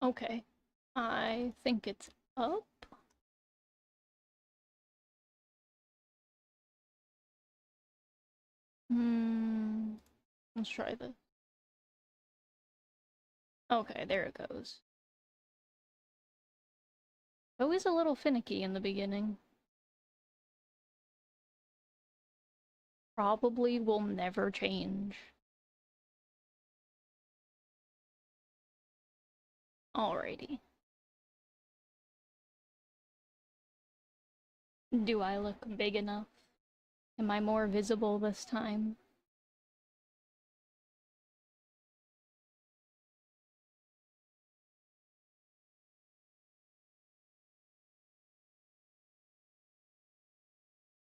Okay. I think it's up. Hmm. Let's try this. Okay, there it goes. Always a little finicky in the beginning. Probably will never change. Alrighty. Do I look big enough? Am I more visible this time?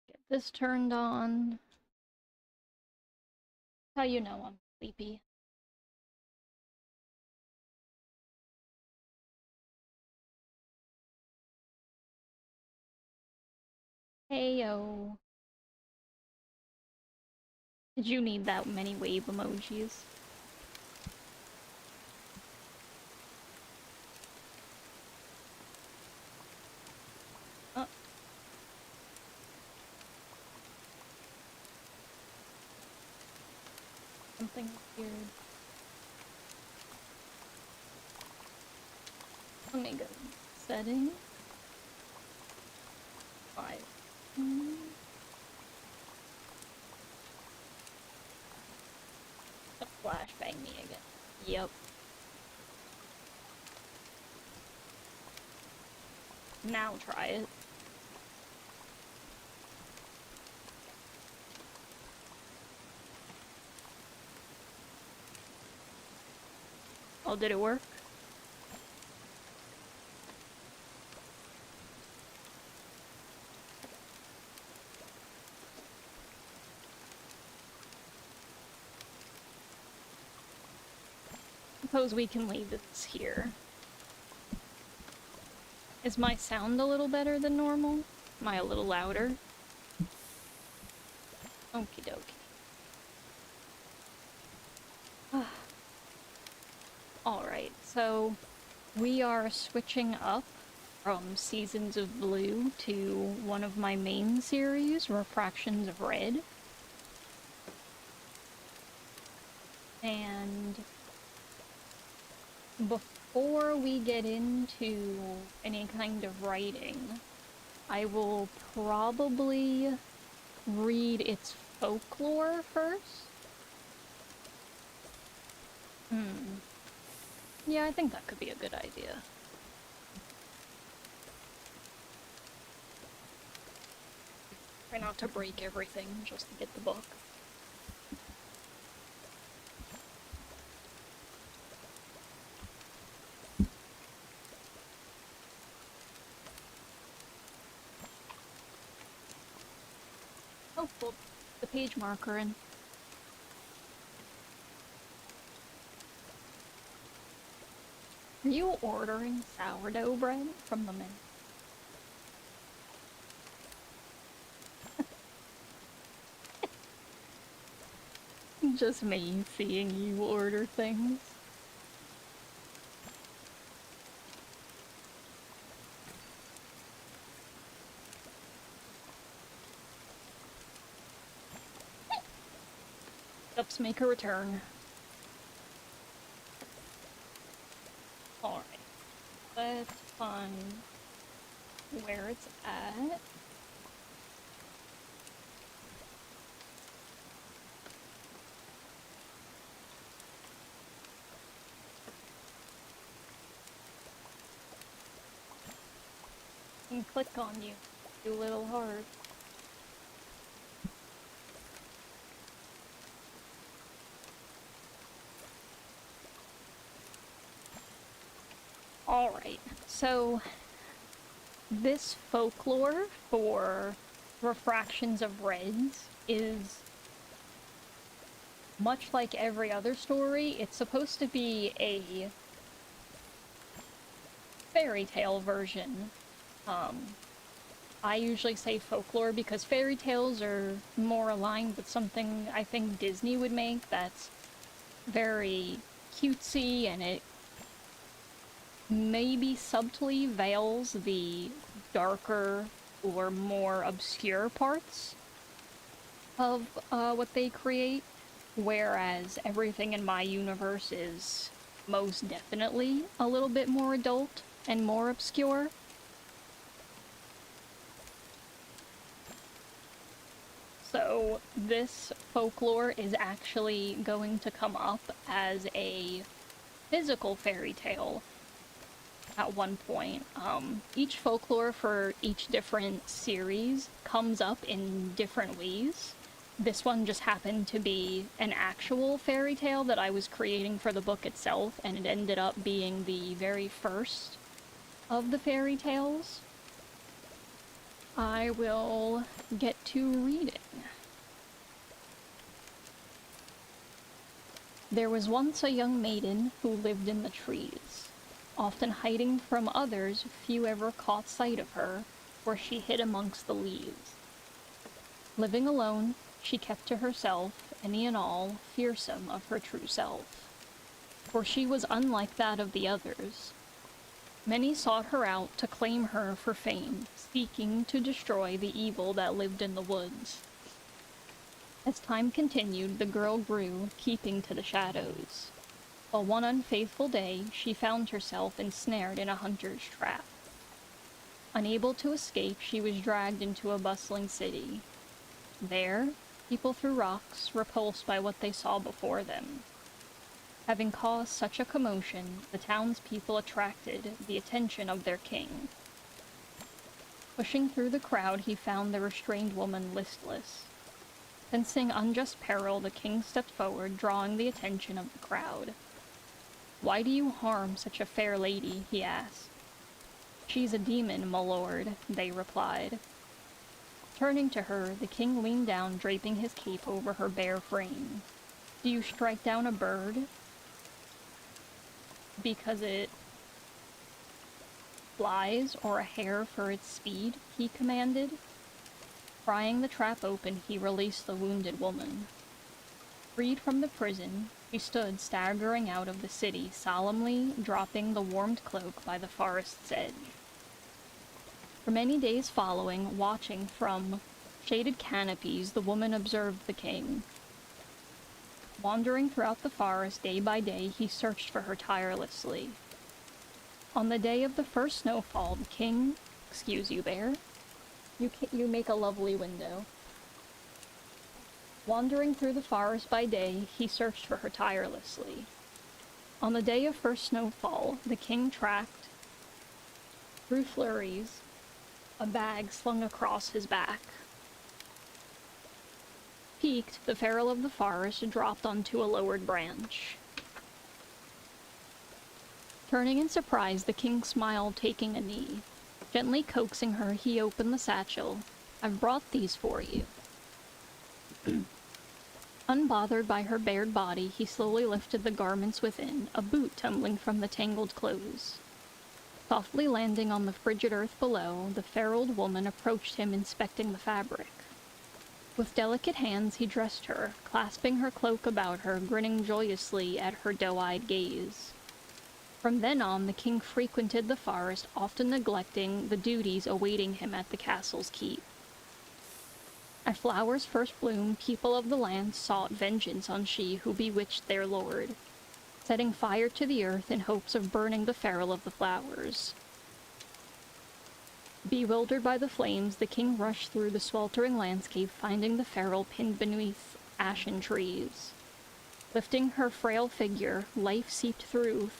Get this turned on. How you know I'm sleepy. Heyo. Did you need that many wave emojis? Oh, something weird. Let me go. Setting. 5. Flashbang me again. Yep. Now try it. Oh, did it work? Suppose we can leave this here. Is my sound a little better than normal? Am I a little louder? Okie dokie. Alright, so we are switching up from Seasons of Blue to one of my main series, Refractions of Red. And before we get into any kind of writing, I will probably read its folklore first. Yeah, I think that could be a good idea. Try not to break everything just to get the book. Oh, well, the page marker in. Are you ordering sourdough bread from the menu? Just me seeing you order things. Cups make a return. Alright. Let's find where it's at. And click on you. Do little heart. Alright, so this folklore for Refractions of Reds is much like every other story. It's supposed to be a fairy tale version. I usually say folklore because fairy tales are more aligned with something I think Disney would make that's very cutesy and it maybe subtly veils the darker or more obscure parts of what they create, whereas everything in my universe is most definitely a little bit more adult and more obscure. So this folklore is actually going to come up as a physical fairy tale at one point. Each folklore for each different series comes up in different ways. This one just happened to be an actual fairy tale that I was creating for the book itself, and it ended up being the very first of the fairy tales. I will get to reading. There was once a young maiden who lived in the trees. Often hiding from others, few ever caught sight of her, for she hid amongst the leaves. Living alone, she kept to herself, any and all, fearsome of her true self. For she was unlike that of the others. Many sought her out to claim her for fame, seeking to destroy the evil that lived in the woods. As time continued, the girl grew, keeping to the shadows. While one unfaithful day, she found herself ensnared in a hunter's trap. Unable to escape, she was dragged into a bustling city. There, people threw rocks, repulsed by what they saw before them. Having caused such a commotion, the townspeople attracted the attention of their king. Pushing through the crowd, he found the restrained woman listless. Sensing unjust peril, the king stepped forward, drawing the attention of the crowd. "Why do you harm such a fair lady?" he asked. "She's a demon, my lord," they replied. Turning to her, the king leaned down, draping his cape over her bare frame. "Do you strike down a bird because it flies, or a hare for its speed?" he commanded. Prying the trap open, he released the wounded woman. Freed from the prison, she stood staggering out of the city, solemnly dropping the warmed cloak by the forest's edge. For many days following, watching from shaded canopies, the woman observed the king. Wandering throughout the forest day by day, he searched for her tirelessly. On the day of the first snowfall, the king— excuse you, bear. You make a lovely window. Wandering through the forest by day, he searched for her tirelessly. On the day of first snowfall, the king tracked, through flurries, a bag slung across his back. Piqued, the feral of the forest dropped onto a lowered branch. Turning in surprise, the king smiled, taking a knee. Gently coaxing her, he opened the satchel. "I've brought these for you." Unbothered by her bared body, he slowly lifted the garments within, a boot tumbling from the tangled clothes. Softly landing on the frigid earth below, the feral woman approached him, inspecting the fabric. With delicate hands, he dressed her, clasping her cloak about her, grinning joyously at her doe-eyed gaze. From then on, the king frequented the forest, often neglecting the duties awaiting him at the castle's keep. At flowers' first bloom, people of the land sought vengeance on she who bewitched their lord, setting fire to the earth in hopes of burning the feral of the flowers. Bewildered by the flames, the king rushed through the sweltering landscape, finding the feral pinned beneath ashen trees. Lifting her frail figure, life seeped through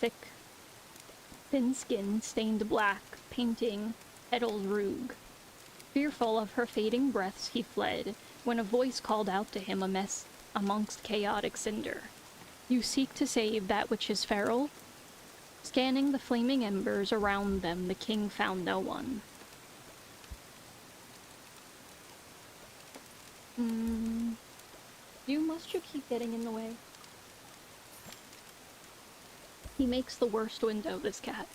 thin skin stained black, painting petals rogue. Fearful of her fading breaths, he fled, when a voice called out to him amongst chaotic cinder. "You seek to save that which is feral?" Scanning the flaming embers around them, the king found no one. Must you keep getting in the way? He makes the worst window, this cat.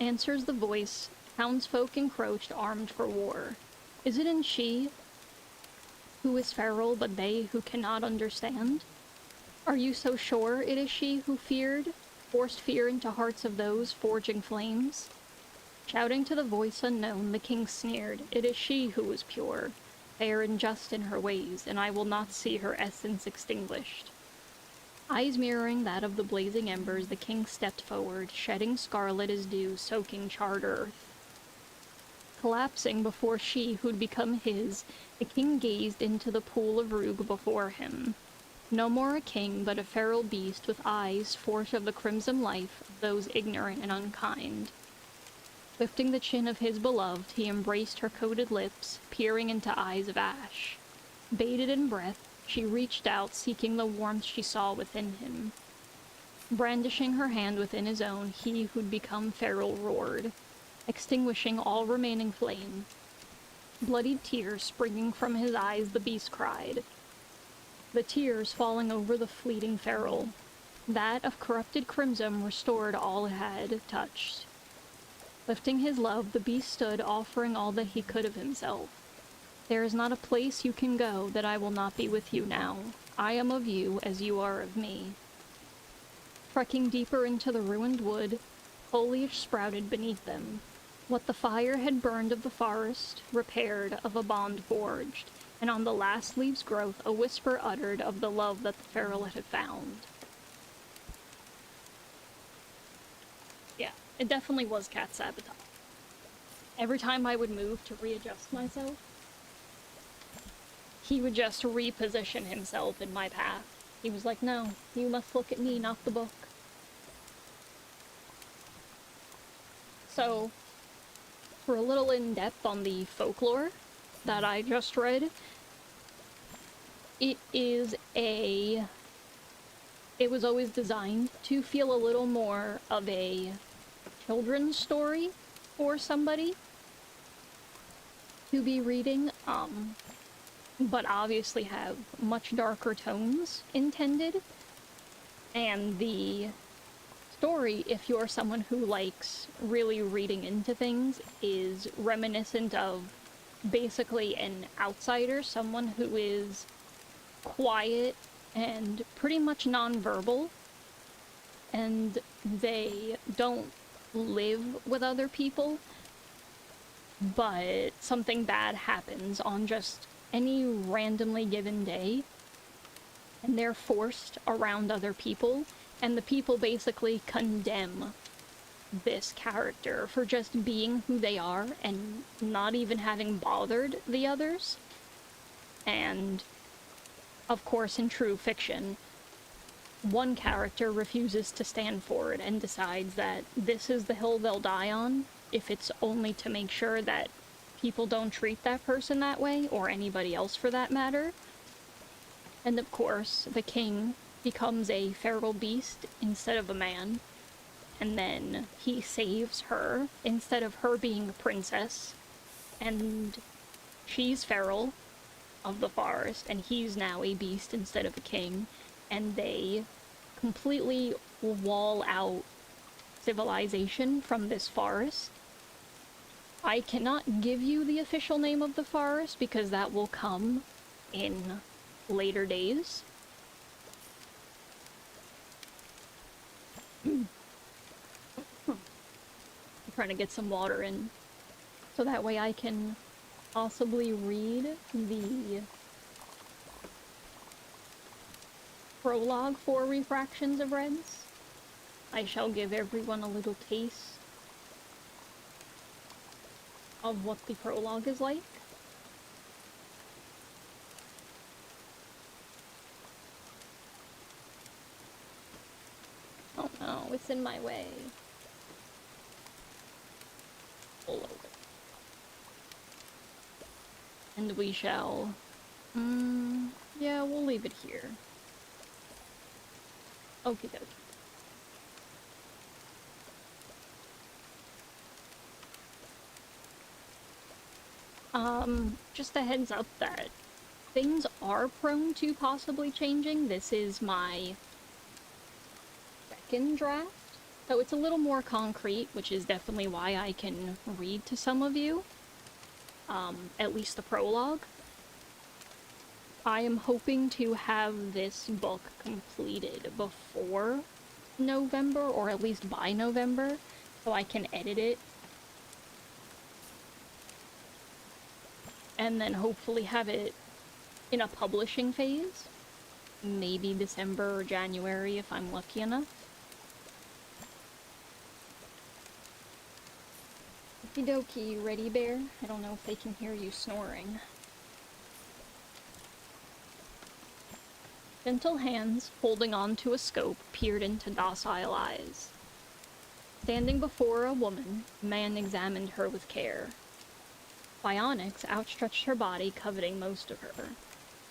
Answers the voice, townsfolk encroached, armed for war. Is it in she who is feral, but they who cannot understand? Are you so sure it is she who forced fear into hearts of those forging flames? Shouting to the voice unknown, the king sneered, "It is she who is pure, fair and just in her ways, and I will not see her essence extinguished." Eyes mirroring that of the blazing embers, the king stepped forward, shedding scarlet as dew, soaking charred earth. Collapsing before she who'd become his, the king gazed into the pool of rug before him. No more a king, but a feral beast with eyes forth of the crimson life of those ignorant and unkind. Lifting the chin of his beloved, he embraced her coated lips, peering into eyes of ash. Bated in breath, she reached out, seeking the warmth she saw within him. Brandishing her hand within his own, he who'd become feral roared, extinguishing all remaining flame. Bloodied tears springing from his eyes, the beast cried. The tears falling over the fleeting feral. That of corrupted crimson restored all it had touched. Lifting his love, the beast stood, offering all that he could of himself. There is not a place you can go that I will not be with you now. I am of you as you are of me. Trekking deeper into the ruined wood, foliage sprouted beneath them. What the fire had burned of the forest, repaired of a bond forged, and on the last leaves' growth a whisper uttered of the love that the feral had found. Yeah, it definitely was cat sabotage. Every time I would move to readjust myself, he would just reposition himself in my path. He was like, "No, you must look at me, not the book." So, for a little in-depth on the folklore that I just read, it was always designed to feel a little more of a children's story for somebody to be reading, but obviously have much darker tones intended. And the story, if you're someone who likes really reading into things, is reminiscent of basically an outsider, someone who is quiet and pretty much nonverbal, and they don't live with other people, but something bad happens on just any randomly given day, and they're forced around other people, and the people basically condemn this character for just being who they are and not even having bothered the others. And of course, in true fiction, one character refuses to stand for it and decides that this is the hill they'll die on, if it's only to make sure that people don't treat that person that way, or anybody else for that matter. And of course, the king becomes a feral beast instead of a man, and then he saves her instead of her being a princess, and she's feral of the forest, and he's now a beast instead of a king, and they completely wall out civilization from this forest. I cannot give you the official name of the forest because that will come in later days. I'm trying to get some water in so that way I can possibly read the prologue for Refractions of Reds. I shall give everyone a little taste of what the prologue is like. Oh no, it's in my way. Pull over. And we shall... yeah, we'll leave it here. Okie dokie. Just a heads up that things are prone to possibly changing. This is my second draft, so it's a little more concrete, which is definitely why I can read to some of you. At least the prologue. I am hoping to have this book completed before November, or at least by November, so I can edit it. And then hopefully have it in a publishing phase. Maybe December or January if I'm lucky enough. Okie dokie, you ready, bear? I don't know if they can hear you snoring. Gentle hands, holding on to a scope, peered into docile eyes. Standing before a woman, the man examined her with care. Bionics outstretched her body, coveting most of her.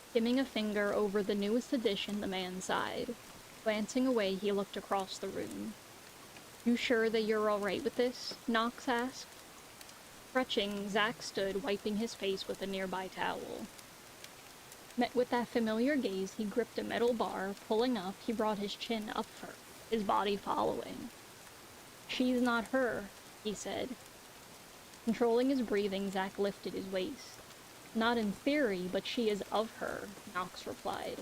Skimming a finger over the newest edition, the man sighed. Glancing away, he looked across the room. You sure that you're alright with this? Knox asked. Stretching, Zack stood, wiping his face with a nearby towel. Met with that familiar gaze, he gripped a metal bar. Pulling up, he brought his chin up for her, his body following. She's not her, he said. Controlling his breathing, Zack lifted his waist. Not in theory, but she is of her, Knox replied.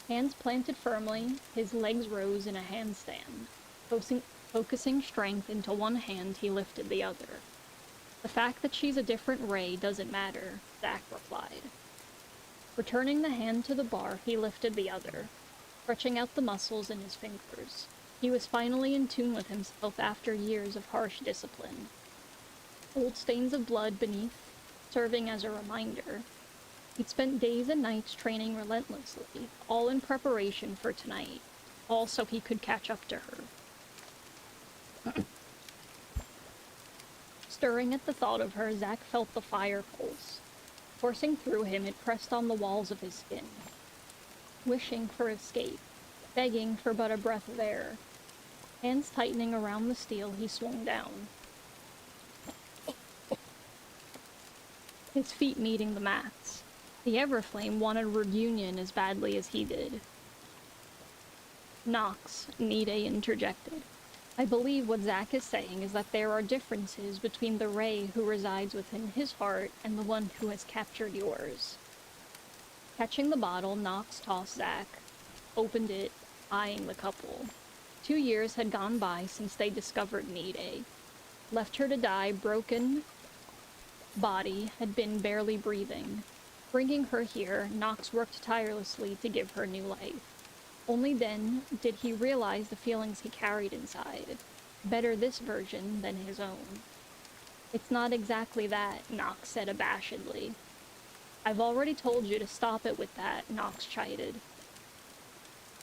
Hands planted firmly, his legs rose in a handstand. Focusing strength into one hand, he lifted the other. The fact that she's a different Ray doesn't matter, Zack replied. Returning the hand to the bar, he lifted the other, stretching out the muscles in his fingers. He was finally in tune with himself after years of harsh discipline. Old stains of blood beneath, serving as a reminder. He'd spent days and nights training relentlessly, all in preparation for tonight, all so he could catch up to her. Stirring at the thought of her, Zack felt the fire pulse. Coursing through him, it pressed on the walls of his skin. Wishing for escape, begging for but a breath of air. Hands tightening around the steel, he swung down. His feet meeting the mats. The Everflame wanted reunion as badly as he did. Knox, Nide interjected. I believe what Zack is saying is that there are differences between the Ray who resides within his heart and the one who has captured yours. Catching the bottle, Knox tossed Zack, opened it, eyeing the couple. 2 years had gone by since they discovered Nide. Left her to die, broken body had been barely breathing. Bringing her here, Knox worked tirelessly to give her new life. Only then did he realize the feelings he carried inside. Better this version than his own. It's not exactly that, Knox said abashedly. I've already told you to stop it with that, Knox chided.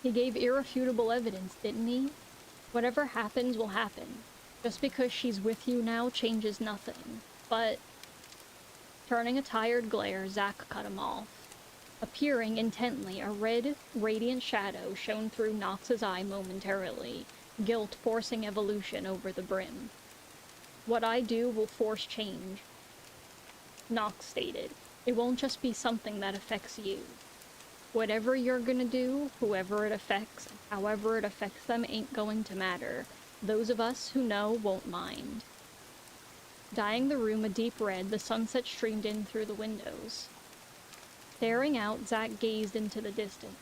He gave irrefutable evidence, didn't he? Whatever happens will happen. Just because she's with you now changes nothing. But... Turning a tired glare, Zack cut him off. Appearing intently, a red, radiant shadow shone through Knox's eye momentarily, guilt forcing evolution over the brim. What I do will force change, Knox stated. It won't just be something that affects you. Whatever you're gonna do, whoever it affects, however it affects them ain't going to matter. Those of us who know won't mind. Dyeing the room a deep red, the sunset streamed in through the windows. Staring out, Zack gazed into the distance.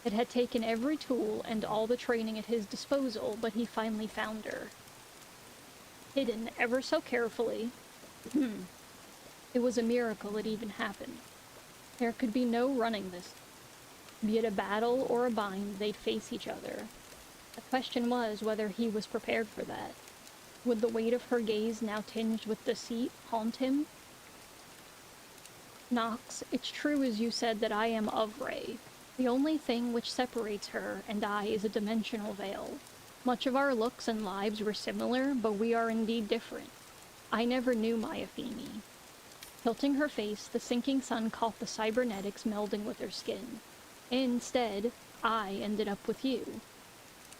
It had taken every tool and all the training at his disposal, but he finally found her. Hidden ever so carefully. It was a miracle it even happened. There could be no running this. Be it a battle or a bind, they'd face each other. The question was whether he was prepared for that. Would the weight of her gaze, now tinged with deceit, haunt him? Knox, it's true as you said that I am of Ray. The only thing which separates her and I is a dimensional veil. Much of our looks and lives were similar, but we are indeed different. I never knew my Athene. Tilting her face, the sinking sun caught the cybernetics melding with her skin. Instead, I ended up with you.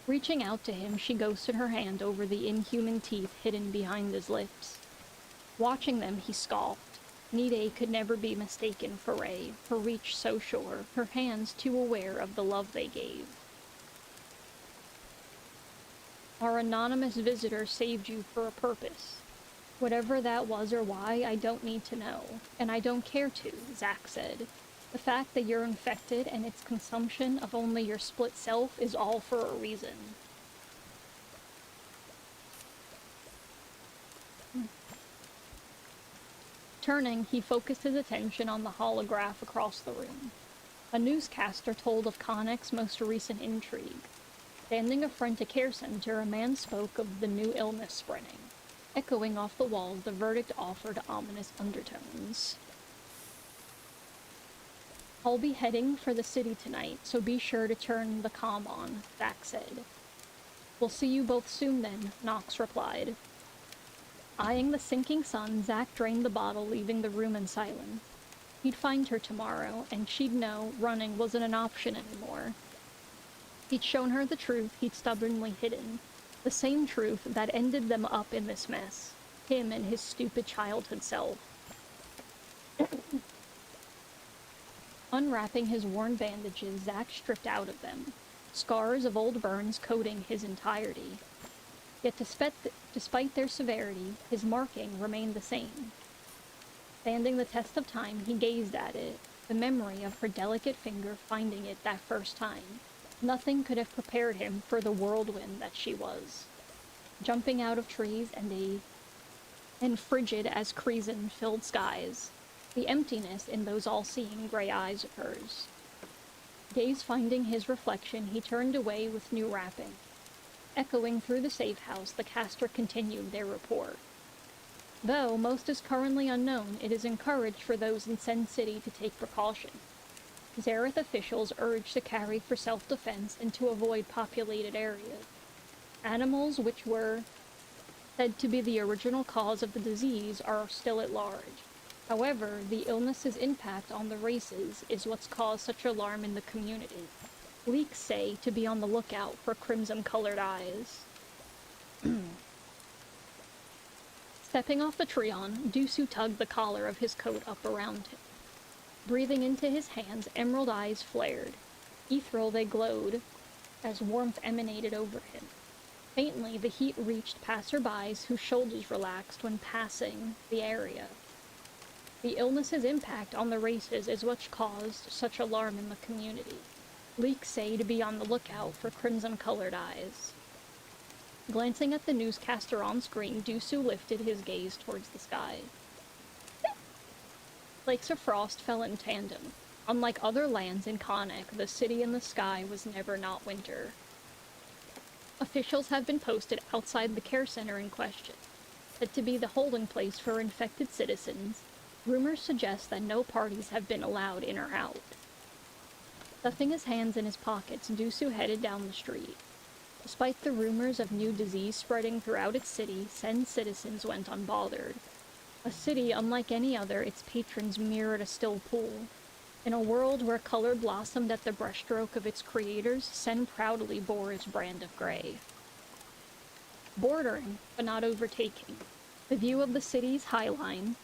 Reaching out to him, she ghosted her hand over the inhuman teeth hidden behind his lips. Watching them, he scoffed. Nide could never be mistaken for Ray, her reach so sure, her hands too aware of the love they gave. Our anonymous visitor saved you for a purpose. Whatever that was or why, I don't need to know, and I don't care to, Zack said. The fact that you're infected and its consumption of only your split self is all for a reason. Turning, he focused his attention on the holograph across the room. A newscaster told of Konnik's most recent intrigue. Standing in front of a care center, a man spoke of the new illness spreading. Echoing off the walls, the verdict offered ominous undertones. I'll be heading for the city tonight, so be sure to turn the comm on, Zack said. We'll see you both soon then, Knox replied. Eyeing the sinking sun, Zack drained the bottle, leaving the room in silence. He'd find her tomorrow, and she'd know running wasn't an option anymore. He'd shown her the truth he'd stubbornly hidden, the same truth that ended them up in this mess, him and his stupid childhood self. Unwrapping his worn bandages, Zack stripped out of them, scars of old burns coating his entirety. Yet despite their severity, his marking remained the same. Standing the test of time, he gazed at it, the memory of her delicate finger finding it that first time. Nothing could have prepared him for the whirlwind that she was. Jumping out of trees and frigid as crimson-filled skies. The emptiness in those all-seeing gray eyes of hers. Gaze finding his reflection, he turned away with new wrapping. Echoing through the safe house, the caster continued their report. Though most is currently unknown, it is encouraged for those in Sen City to take precaution. Zareth officials urged to carry for self-defense and to avoid populated areas. Animals which were said to be the original cause of the disease are still at large. However, the illness's impact on the races is what's caused such alarm in the community. Leaks say to be on the lookout for crimson-colored eyes. Stepping off the Treon, Dusu tugged the collar of his coat up around him. Breathing into his hands, emerald eyes flared. Ethereal they glowed, as warmth emanated over him. Faintly, the heat reached passerbys whose shoulders relaxed when passing the area. The illness's impact on the races is what caused such alarm in the community. Leaks say to be on the lookout for crimson-colored eyes. Glancing at the newscaster on screen, Dusu lifted his gaze towards the sky. Flakes of frost fell in tandem. Unlike other lands in Kauldron, the city in the sky was never not winter. Officials have been posted outside the care center in question, said to be the holding place for infected citizens. Rumors suggest that no parties have been allowed in or out. Stuffing his hands in his pockets, Dusu headed down the street. Despite the rumors of new disease spreading throughout its city, Sen citizens went unbothered. A city unlike any other, its patrons mirrored a still pool. In a world where color blossomed at the brushstroke of its creators, Sen proudly bore its brand of gray. Bordering, but not overtaking, the view of the city's highline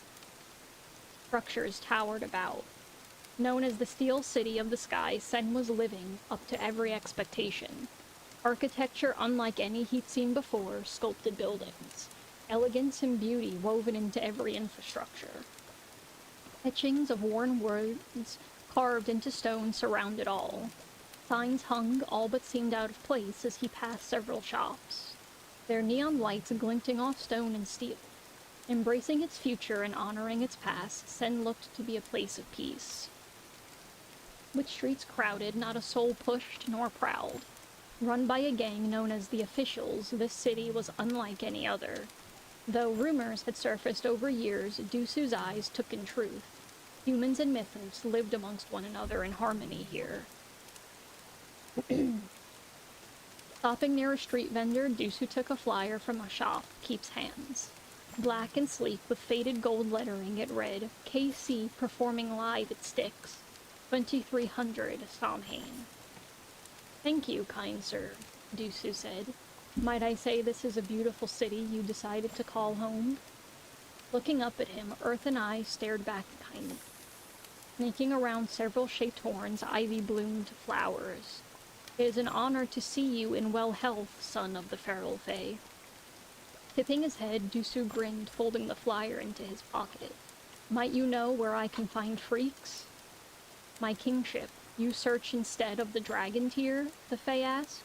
structures towered about. Known as the Steel City of the Sky, Sen was living up to every expectation. Architecture unlike any he'd seen before, sculpted buildings. Elegance and beauty woven into every infrastructure. Etchings of worn words carved into stone surrounded all. Signs hung, all but seemed out of place as he passed several shops, their neon lights glinting off stone and steel. Embracing its future and honoring its past, Sen looked to be a place of peace. With streets crowded, not a soul pushed nor prowled. Run by a gang known as the Officials, this city was unlike any other. Though rumors had surfaced over years, Dusu's eyes took in truth. Humans and mythos lived amongst one another in harmony here. Stopping near a street vendor, Dusu took a flyer from a shop, Keeps Hands. Black and sleek with faded gold lettering, it read, KC performing live at Styx, 2300 Samhain. Thank you, kind sir, Dusu said. Might I say this is a beautiful city you decided to call home? Looking up at him, Earth and I stared back kindly. Sneaking around several shaped horns, ivy bloomed flowers. It is an honor to see you in well health, son of the feral fae. Tipping his head, Dusu grinned, folding the flyer into his pocket. Might you know where I can find freaks? My kingship, you search instead of the dragon tier? The Fae asked.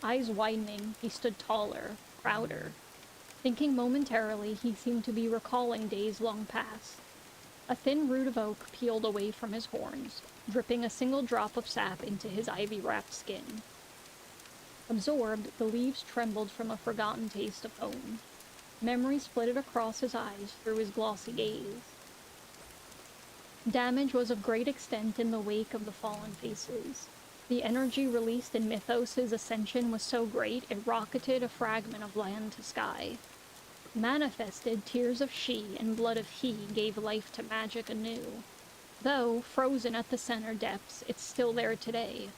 Eyes widening, he stood taller, prouder. Thinking momentarily, he seemed to be recalling days long past. A thin root of oak peeled away from his horns, dripping a single drop of sap into his ivy-wrapped skin. Absorbed, the leaves trembled from a forgotten taste of home. Memory flitted across his eyes through his glossy gaze. Damage was of great extent in the wake of the fallen faces. The energy released in Mythos' ascension was so great it rocketed a fragment of land to sky. Manifested, tears of she and blood of he gave life to magic anew. Though, frozen at the center depths, it's still there today.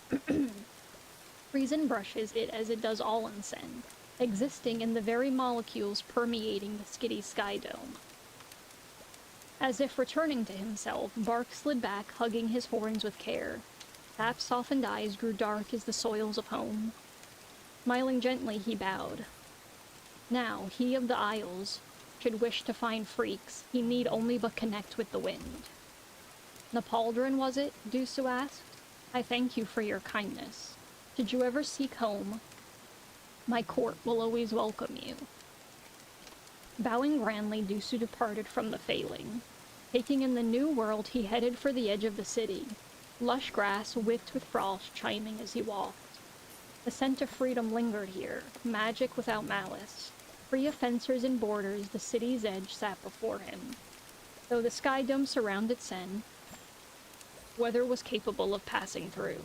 Reason brushes it as it does all Insen, existing in the very molecules permeating the skitty sky dome. As if returning to himself, Bark slid back, hugging his horns with care. Sap's softened eyes grew dark as the soils of home. Smiling gently, he bowed. Now, he of the Isles should wish to find freaks, he need only but connect with the wind. Pauldron, was it? Dusu asked. I thank you for your kindness. Should you ever seek home, my court will always welcome you. Bowing grandly, Dusu departed from the Failing. Taking in the new world, he headed for the edge of the city. Lush grass whipped with frost chiming as he walked. The scent of freedom lingered here, magic without malice. Free of fencers and borders, the city's edge sat before him. Though the sky dome surrounded Sen, weather was capable of passing through.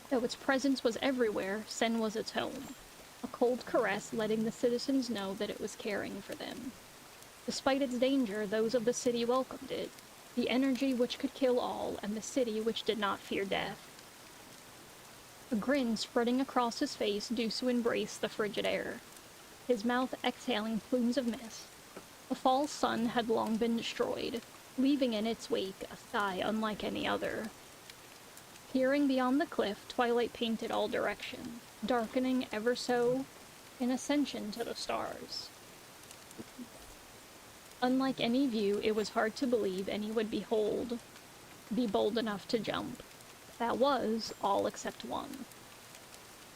Though its presence was everywhere, Sen was its home. A cold caress letting the citizens know that it was caring for them. Despite its danger, those of the city welcomed it. The energy which could kill all, and the city which did not fear death. A grin spreading across his face, Dusu embraced the frigid air, his mouth exhaling plumes of mist. The fall sun had long been destroyed, leaving in its wake a sky unlike any other. Peering beyond the cliff, twilight painted all directions, darkening ever so in ascension to the stars. Unlike any view, it was hard to believe any would be bold enough to jump. That was all except one.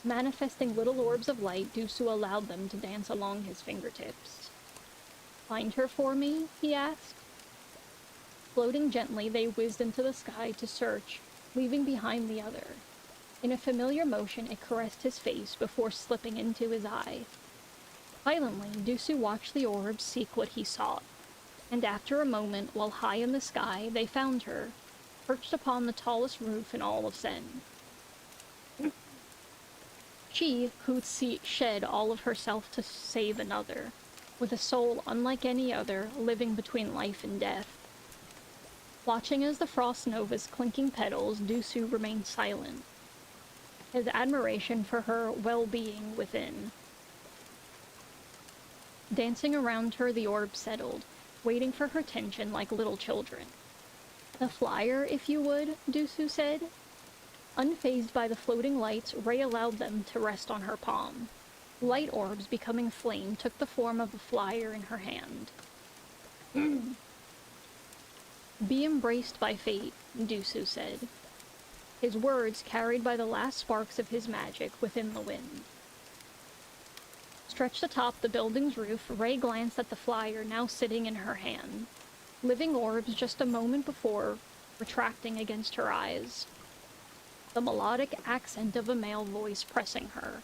Manifesting little orbs of light, Dusu allowed them to dance along his fingertips. Find her for me? He asked. Floating gently, they whizzed into the sky to search, leaving behind the other. In a familiar motion, it caressed his face before slipping into his eye. Silently, Dusu watched the orbs seek what he sought, and after a moment, while high in the sky, they found her, perched upon the tallest roof in all of Sen. She, who'd shed all of herself to save another, with a soul unlike any other, living between life and death. Watching as the frost nova's clinking petals, Dusu remained silent, his admiration for her well-being within. Dancing around her, the orbs settled, waiting for her attention like little children. A flyer, if you would, Dusu said. Unfazed by the floating lights, Ray allowed them to rest on her palm. Light orbs, becoming flame, took the form of a flyer in her hand. Be embraced by fate, Dusu said, his words carried by the last sparks of his magic within the wind. Stretched atop the building's roof, Ray glanced at the flyer now sitting in her hand, living orbs just a moment before retracting against her eyes. The melodic accent of a male voice pressing her.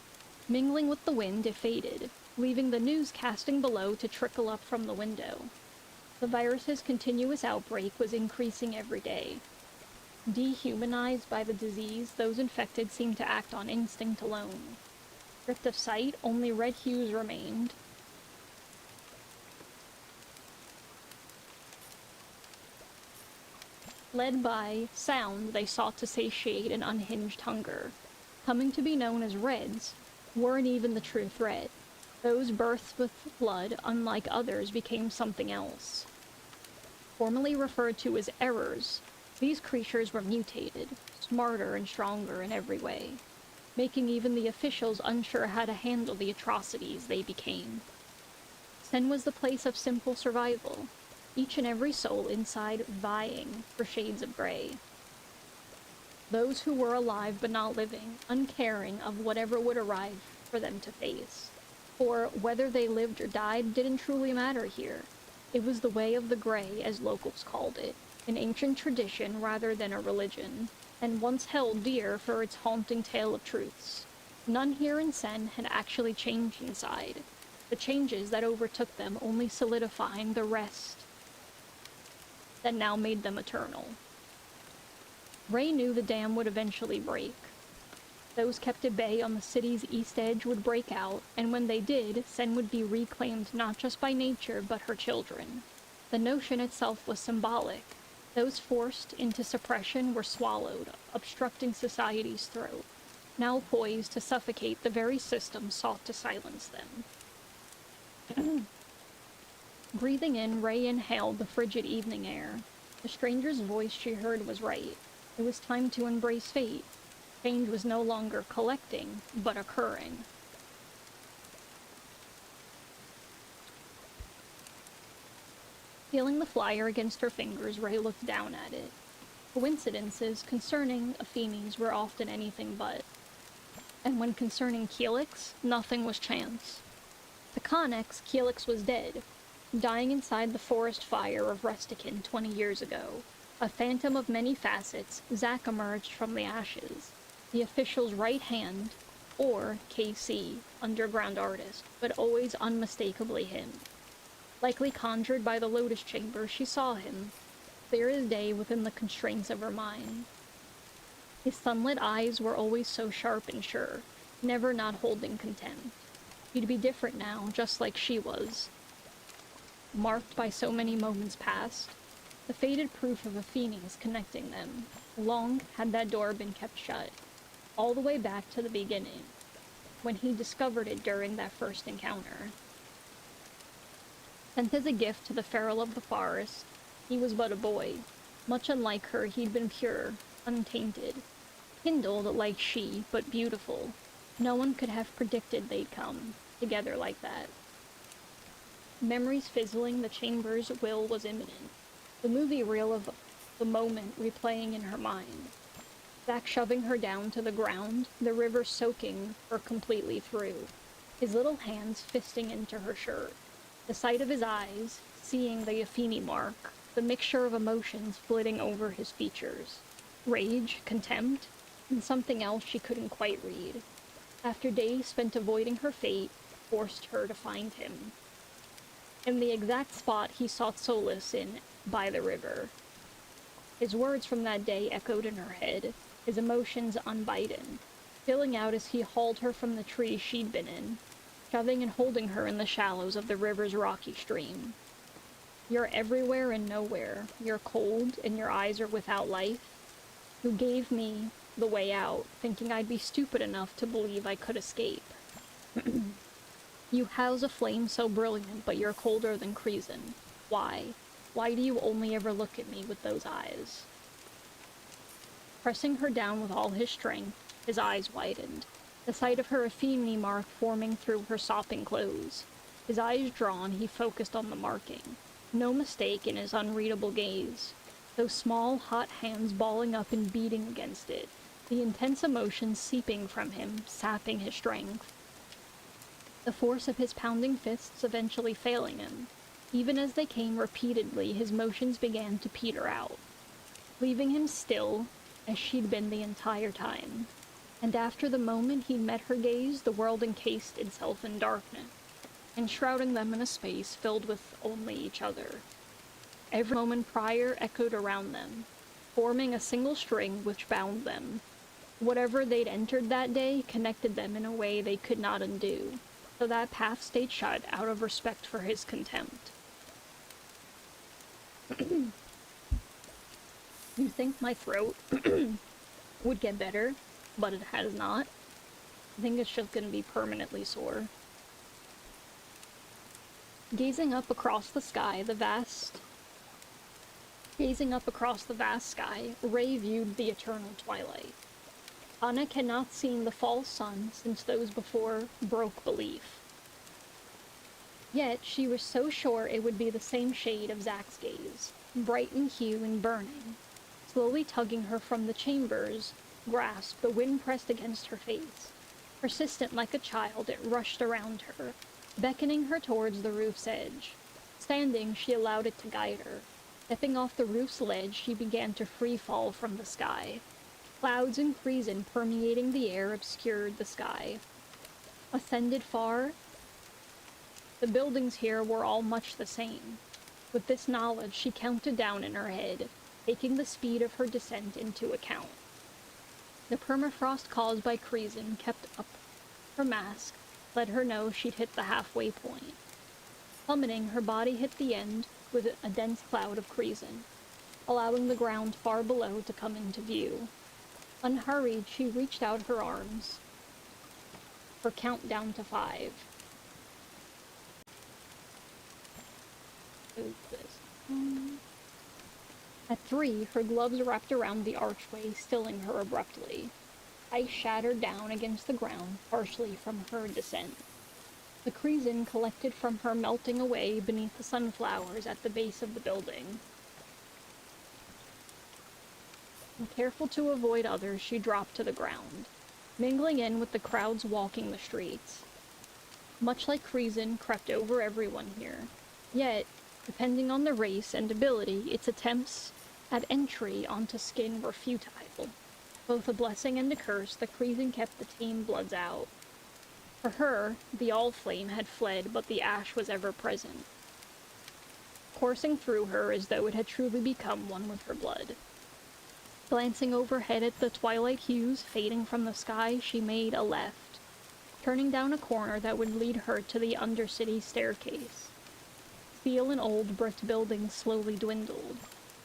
Mingling with the wind, it faded, leaving the news casting below to trickle up from the window. The virus's continuous outbreak was increasing every day. Dehumanized by the disease, those infected seemed to act on instinct alone. Stripped of sight, only red hues remained. Led by sound, they sought to satiate an unhinged hunger. Coming to be known as Reds, weren't even the true threat. Those birthed with blood, unlike others, became something else. Formerly referred to as errors, these creatures were mutated, smarter and stronger in every way, making even the officials unsure how to handle the atrocities they became. Sen was the place of simple survival, each and every soul inside vying for shades of gray. Those who were alive but not living, uncaring of whatever would arrive for them to face. For whether they lived or died didn't truly matter here. It was the way of the gray, as locals called it, an ancient tradition rather than a religion, and once held dear for its haunting tale of truths. None here in Sen had actually changed inside, the changes that overtook them only solidifying the rest that now made them eternal. Ray knew the dam would eventually break. Those kept at bay on the city's east edge would break out, and when they did, Sen would be reclaimed not just by nature, but her children. The notion itself was symbolic. Those forced into suppression were swallowed, obstructing society's throat, now poised to suffocate the very system sought to silence them. Breathing in, Ray inhaled the frigid evening air. The stranger's voice she heard was right. It was time to embrace fate. Change was no longer collecting, but occurring. Feeling the flyer against her fingers, Ray looked down at it. Coincidences concerning Afenis were often anything but. And when concerning Keelix, nothing was chance. To Connex, Keelix was dead, dying inside the forest fire of Rustican 20 years ago. A phantom of many facets, Zack emerged from the ashes. The official's right hand, or KC, underground artist, but always unmistakably him. Likely conjured by the Lotus Chamber, she saw him, clear as day within the constraints of her mind. His sunlit eyes were always so sharp and sure, never not holding contempt. He'd be different now, just like she was. Marked by so many moments past, the faded proof of Afenis connecting them. Long had that door been kept shut, all the way back to the beginning, when he discovered it during that first encounter. Sent as a gift to the feral of the forest, he was but a boy. Much unlike her, he'd been pure, untainted, kindled like she, but beautiful. No one could have predicted they'd come together like that. Memories fizzling, the chamber's will was imminent. The movie reel of the moment replaying in her mind. Zack shoving her down to the ground, the river soaking her completely through. His little hands fisting into her shirt. The sight of his eyes, seeing the Afeni mark, the mixture of emotions flitting over his features. Rage, contempt, and something else she couldn't quite read. After days spent avoiding her fate, forced her to find him. In the exact spot he sought solace in, by the river. His words from that day echoed in her head, his emotions unbidden, filling out as he hauled her from the tree she'd been in, shoving and holding her in the shallows of the river's rocky stream. You're everywhere and nowhere. You're cold, and your eyes are without life. Who gave me the way out, thinking I'd be stupid enough to believe I could escape. You house a flame so brilliant, but you're colder than Kreezen. Why? Why do you only ever look at me with those eyes? Pressing her down with all his strength, his eyes widened. The sight of her Afeni mark forming through her sopping clothes. His eyes drawn, he focused on the marking. No mistake in his unreadable gaze. Those small, hot hands balling up and beating against it. The intense emotion seeping from him, sapping his strength. The force of his pounding fists eventually failing him. Even as they came repeatedly, his motions began to peter out, leaving him still, as she'd been the entire time. And after the moment he met her gaze, the world encased itself in darkness, enshrouding them in a space filled with only each other. Every moment prior echoed around them, forming a single string which bound them. Whatever they'd entered that day connected them in a way they could not undo, so that path stayed shut out of respect for his contempt. You think my throat would get better, but it has not. I think it's just gonna be permanently sore. Gazing up across the vast sky, Ray viewed the eternal twilight. Anek had not seen the false sun since those before broke belief. Yet she was so sure it would be the same shade of Zack's gaze, bright in hue and burning. Slowly tugging her from the chamber's grasp, the wind pressed against her face. Persistent like a child, it rushed around her, beckoning her towards the roof's edge. Standing, she allowed it to guide her. Stepping off the roof's ledge, she began to free fall from the sky. Clouds and crimson permeating the air obscured the sky. Ascended far, the buildings here were all much the same. With this knowledge, she counted down in her head, taking the speed of her descent into account. The permafrost caused by crimson kept up her mask, let her know she'd hit the halfway point. Plummeting, her body hit the end with a dense cloud of crimson, allowing the ground far below to come into view. Unhurried, she reached out her arms, her countdown to 5. At 3, her gloves wrapped around the archway, stilling her abruptly. Ice shattered down against the ground, partially from her descent. The crimson collected from her, melting away beneath the sunflowers at the base of the building. And careful to avoid others, she dropped to the ground, mingling in with the crowds walking the streets. Much like crimson crept over everyone here. Yet, depending on the race and ability, its attempts at entry onto skin were futile. Both a blessing and a curse, the crimson kept the tame bloods out. For her, the all-flame had fled, but the ash was ever present, coursing through her as though it had truly become one with her blood. Glancing overhead at the twilight hues fading from the sky, she made a left, turning down a corner that would lead her to the undercity staircase. Steel and old brick buildings slowly dwindled.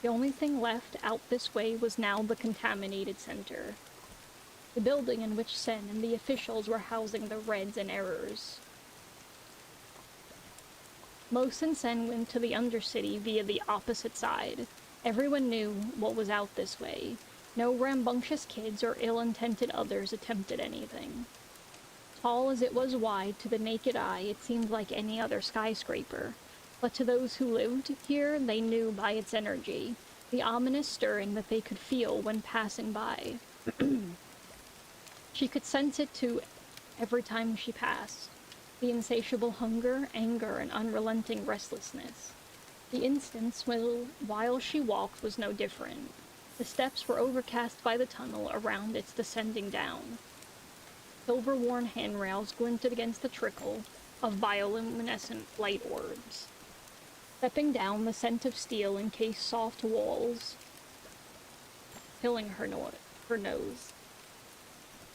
The only thing left out this way was now the contaminated center. The building in which Sen and the officials were housing the Reds and Errors. Los and Sen went to the Undercity via the opposite side. Everyone knew what was out this way. No rambunctious kids or ill-intended others attempted anything. Tall as it was wide, to the naked eye it seemed like any other skyscraper. But to those who lived here, they knew by its energy, the ominous stirring that they could feel when passing by. She could sense it too every time she passed. The insatiable hunger, anger, and unrelenting restlessness. The instance while she walked was no different. The steps were overcast by the tunnel around its descending down. Silver-worn handrails glinted against the trickle of bioluminescent light orbs. Stepping down, the scent of steel encased soft walls, filling her nose.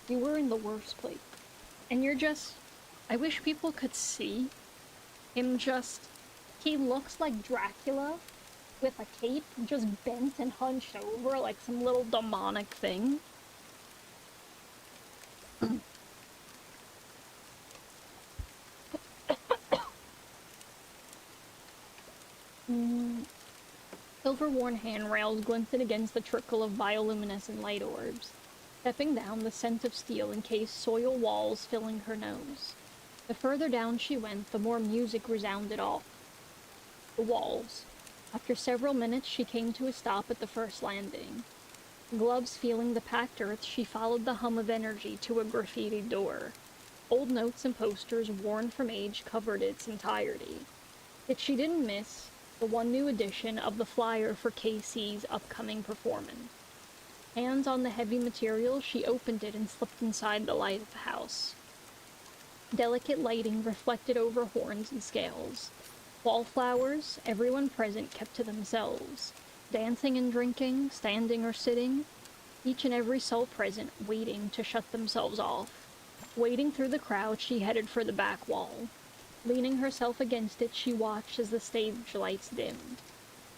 You were in the worst place. And you're just... I wish people could see him just... He looks like Dracula with a cape, just bent and hunched over like some little demonic thing. Silver-worn handrails glinted against the trickle of bioluminescent light orbs. Stepping down, the scent of steel encased soil walls filling her nose. The further down she went, the more music resounded off the walls. After several minutes, she came to a stop at the first landing. Gloves feeling the packed earth, she followed the hum of energy to a graffitied door. Old notes and posters, worn from age, covered its entirety. Yet she didn't miss the one new edition of the flyer for KC's upcoming performance. Hands on the heavy material, she opened it and slipped inside the light of the house. Delicate lighting reflected over horns and scales. Wallflowers, everyone present kept to themselves, dancing and drinking, standing or sitting, each and every soul present waiting to shut themselves off. Wading through the crowd, she headed for the back wall. Leaning herself against it, she watched as the stage lights dimmed.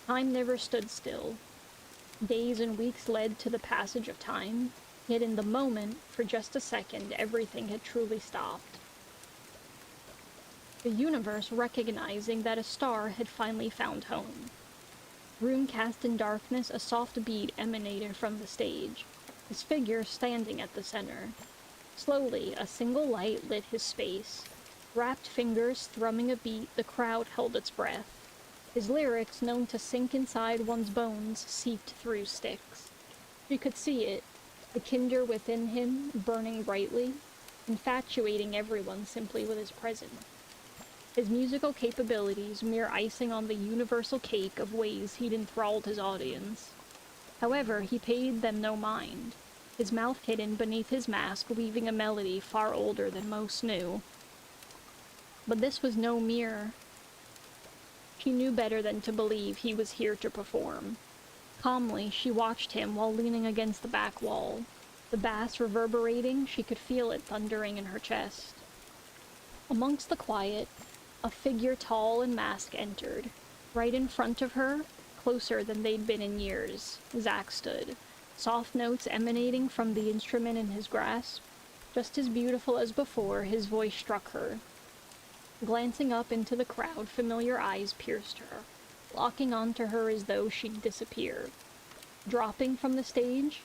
Time never stood still. Days and weeks led to the passage of time, yet in the moment, for just a second, everything had truly stopped. The universe recognizing that a star had finally found home. Room cast in darkness, a soft beat emanated from the stage, his figure standing at the center. Slowly, a single light lit his space. Wrapped fingers thrumming a beat, the crowd held its breath. His lyrics, known to sink inside one's bones, seeped through Styx. She could see it, the kindred within him burning brightly, infatuating everyone simply with his presence. His musical capabilities mere icing on the universal cake of ways he'd enthralled his audience. However, he paid them no mind, his mouth hidden beneath his mask weaving a melody far older than most knew. But this was no mirror. She knew better than to believe he was here to perform. Calmly, she watched him while leaning against the back wall. The bass reverberating, she could feel it thundering in her chest. Amongst the quiet, a figure tall and masked entered. Right in front of her, closer than they'd been in years, Zack stood, soft notes emanating from the instrument in his grasp. Just as beautiful as before, his voice struck her. Glancing up into the crowd, familiar eyes pierced her, locking onto her as though she'd disappear. Dropping from the stage,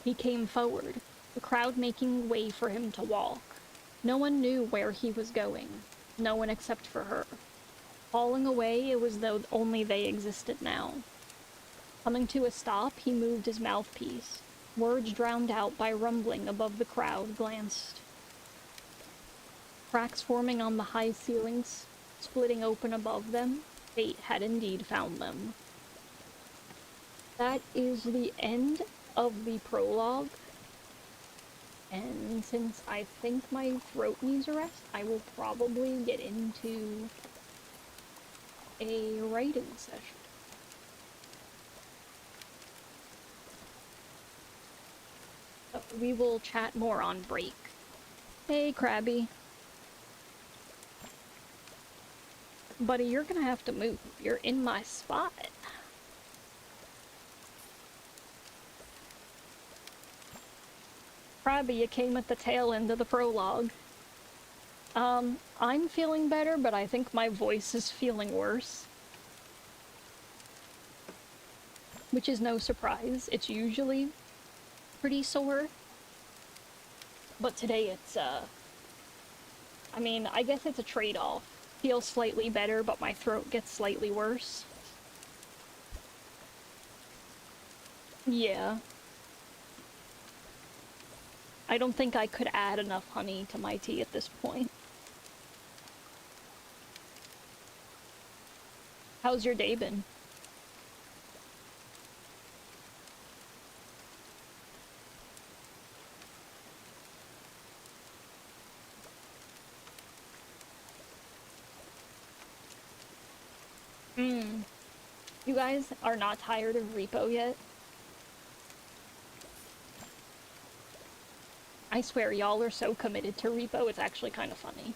he came forward, the crowd making way for him to walk. No one knew where he was going, no one except for her. Falling away, it was though only they existed now. Coming to a stop, he moved his mouthpiece. Words drowned out by rumbling above the crowd glanced. Cracks forming on the high ceilings, splitting open above them. Fate had indeed found them. That is the end of the prologue. And since I think my throat needs a rest, I will probably get into a writing session. So we will chat more on break. Hey, Krabby. Buddy, you're gonna have to move. You're in my spot. Krabby, you came at the tail end of the prologue. I'm feeling better, but I think my voice is feeling worse. Which is no surprise. It's usually pretty sore. But today it's, I mean, I guess it's a trade-off. Feels slightly better, but my throat gets slightly worse. Yeah. I don't think I could add enough honey to my tea at this point. How's your day been? You guys are not tired of Repo yet? I swear, y'all are so committed to Repo, it's actually kind of funny.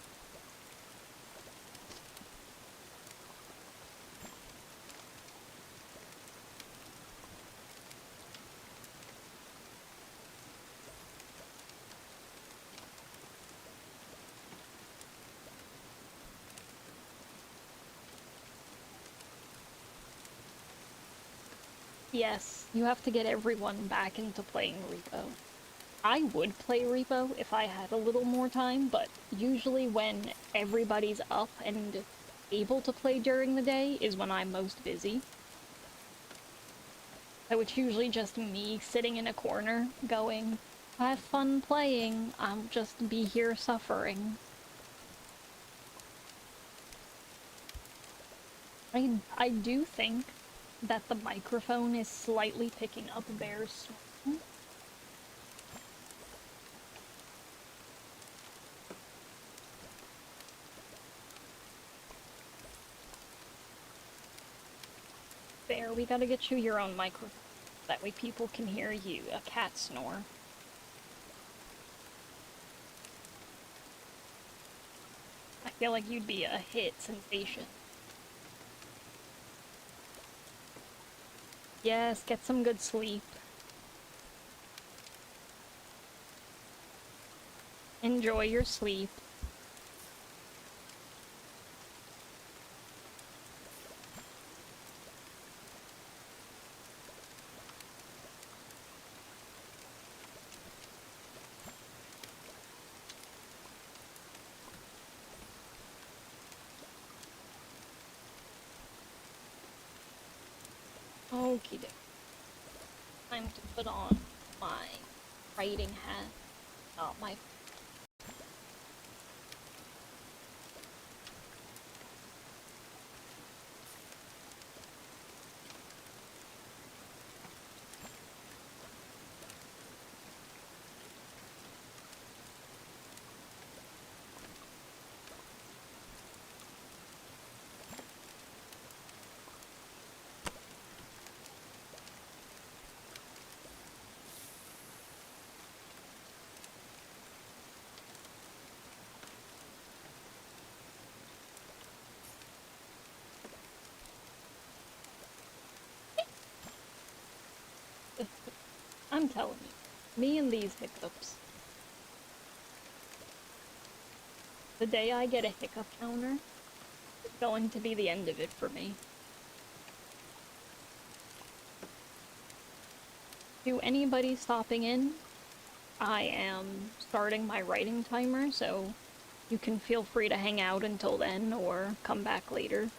Yes, you have to get everyone back into playing Repo. I would play Repo if I had a little more time, but usually when everybody's up and able to play during the day is when I'm most busy. So it's usually just me sitting in a corner going, have fun playing, I'll just be here suffering. I do think that the microphone is slightly picking up Bear's snoring. Bear, we gotta get you your own microphone. That way people can hear you, a cat snore. I feel like you'd be a hit sensation. Yes, get some good sleep. Enjoy your sleep. Okie doke. Time to put on my writing hat. Oh, my. I'm telling you, me and these hiccups. The day I get a hiccup counter is going to be the end of it for me. To anybody stopping in, I am starting my writing timer, so you can feel free to hang out until then or come back later.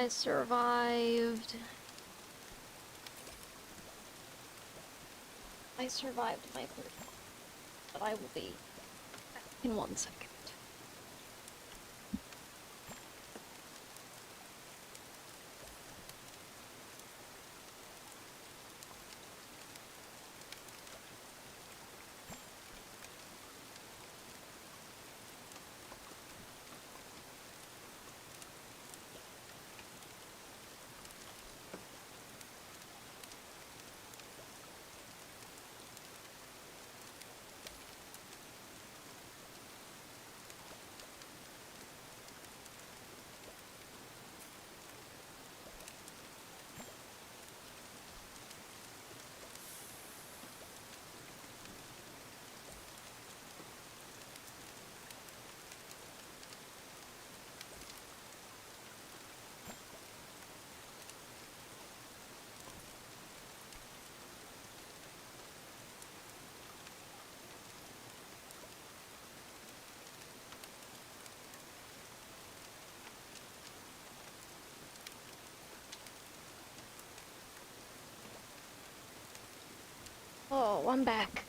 I survived. I survived my first one, but I will be back in 1 second. Oh, I'm back.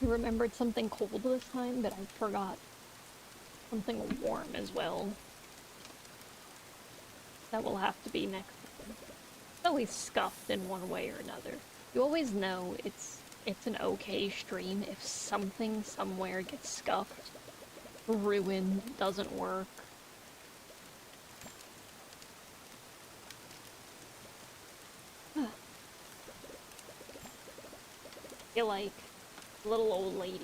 I remembered something cold this time, but I forgot something warm as well. That will have to be next time. It's always scuffed in one way or another. You always know it's an okay stream if something somewhere gets scuffed, ruined, doesn't work. I feel like a little old lady.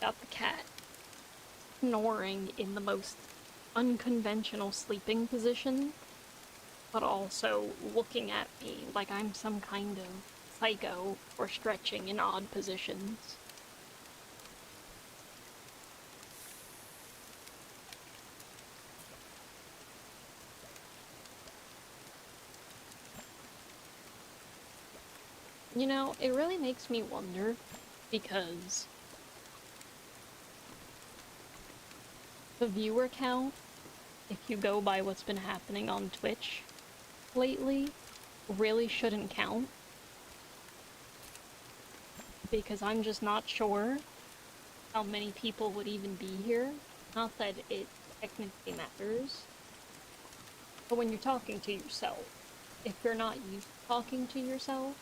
Got the cat snoring in the most unconventional sleeping position, but also looking at me like I'm some kind of psycho or stretching in odd positions. You know, it really makes me wonder because the viewer count, if you go by what's been happening on Twitch lately, really shouldn't count. Because I'm just not sure how many people would even be here. Not that it technically matters. But when you're talking to yourself, if you're not used to talking to yourself,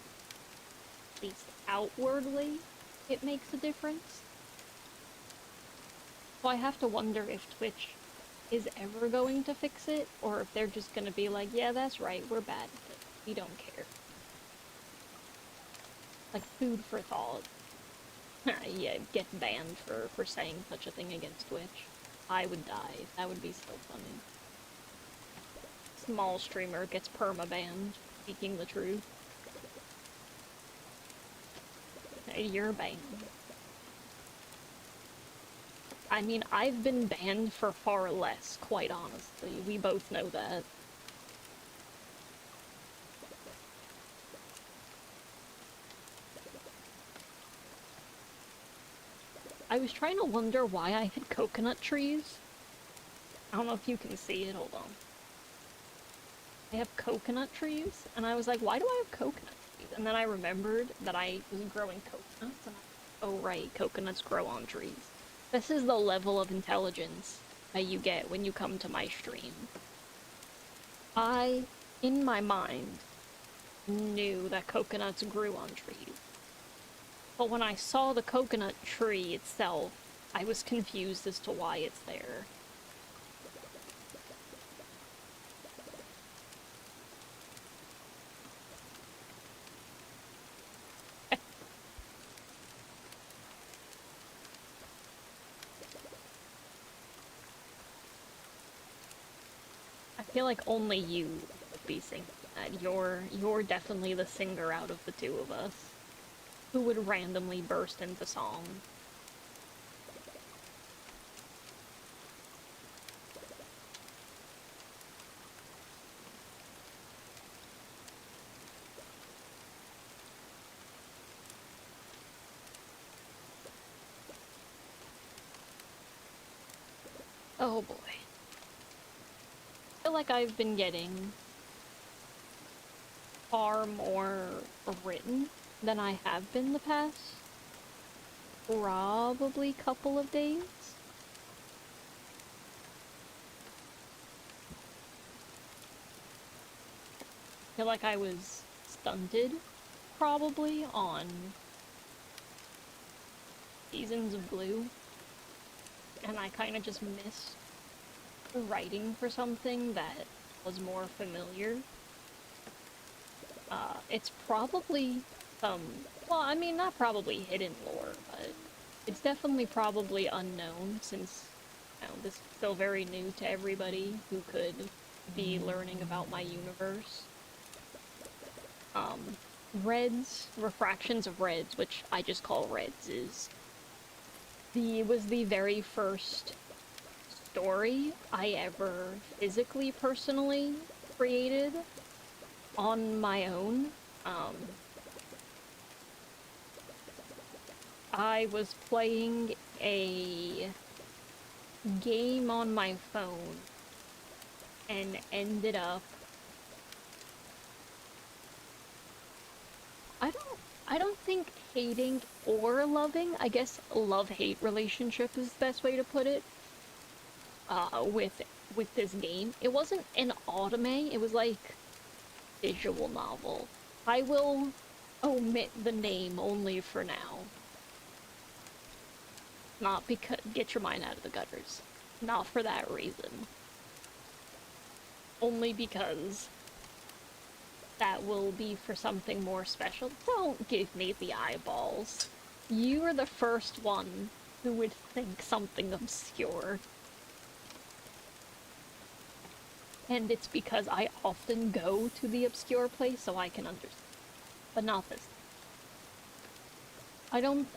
at least outwardly, it makes a difference. So I have to wonder if Twitch is ever going to fix it, or if they're just gonna be like, yeah, that's right, we're bad at it. We don't care. Like, food for thought. Yeah, get banned for saying such a thing against Twitch. I would die. That would be so funny. Small streamer gets perma-banned, speaking the truth. Hey, you're banned. I mean, I've been banned for far less, quite honestly. We both know that. I was trying to wonder why I had coconut trees. I don't know if you can see it, hold on. I have coconut trees, and I was like, why do I have coconut trees? And then I remembered that I was growing coconuts, and oh right, coconuts grow on trees. This is the level of intelligence that you get when you come to my stream. I, in my mind, knew that coconuts grew on trees. But when I saw the coconut tree itself, I was confused as to why it's there. I feel like only you would be singing that. You're definitely the singer out of the two of us who would randomly burst into song. Oh boy. I feel like I've been getting far more written than I have been the past probably couple of days. I feel like I was stunted probably on Seasons of Blue, and I kind of just missed writing for something that was more familiar. It's probably some, well, I mean, not probably hidden lore, but it's definitely probably unknown since, you know, this is still very new to everybody who could be learning about my universe. Reds, Refractions of Reds, which I just call Reds, was the very first story I ever physically, personally created on my own. I was playing a game on my phone and ended up I don't think hating or loving, I guess love-hate relationship is the best way to put it, with this game. It wasn't an anime, it was like visual novel. I will omit the name only for now. Not because get your mind out of the gutters. Not for that reason. Only because that will be for something more special. Don't give me the eyeballs. You are the first one who would think something obscure. And it's because I often go to the obscure place so I can understand. But not this. I don't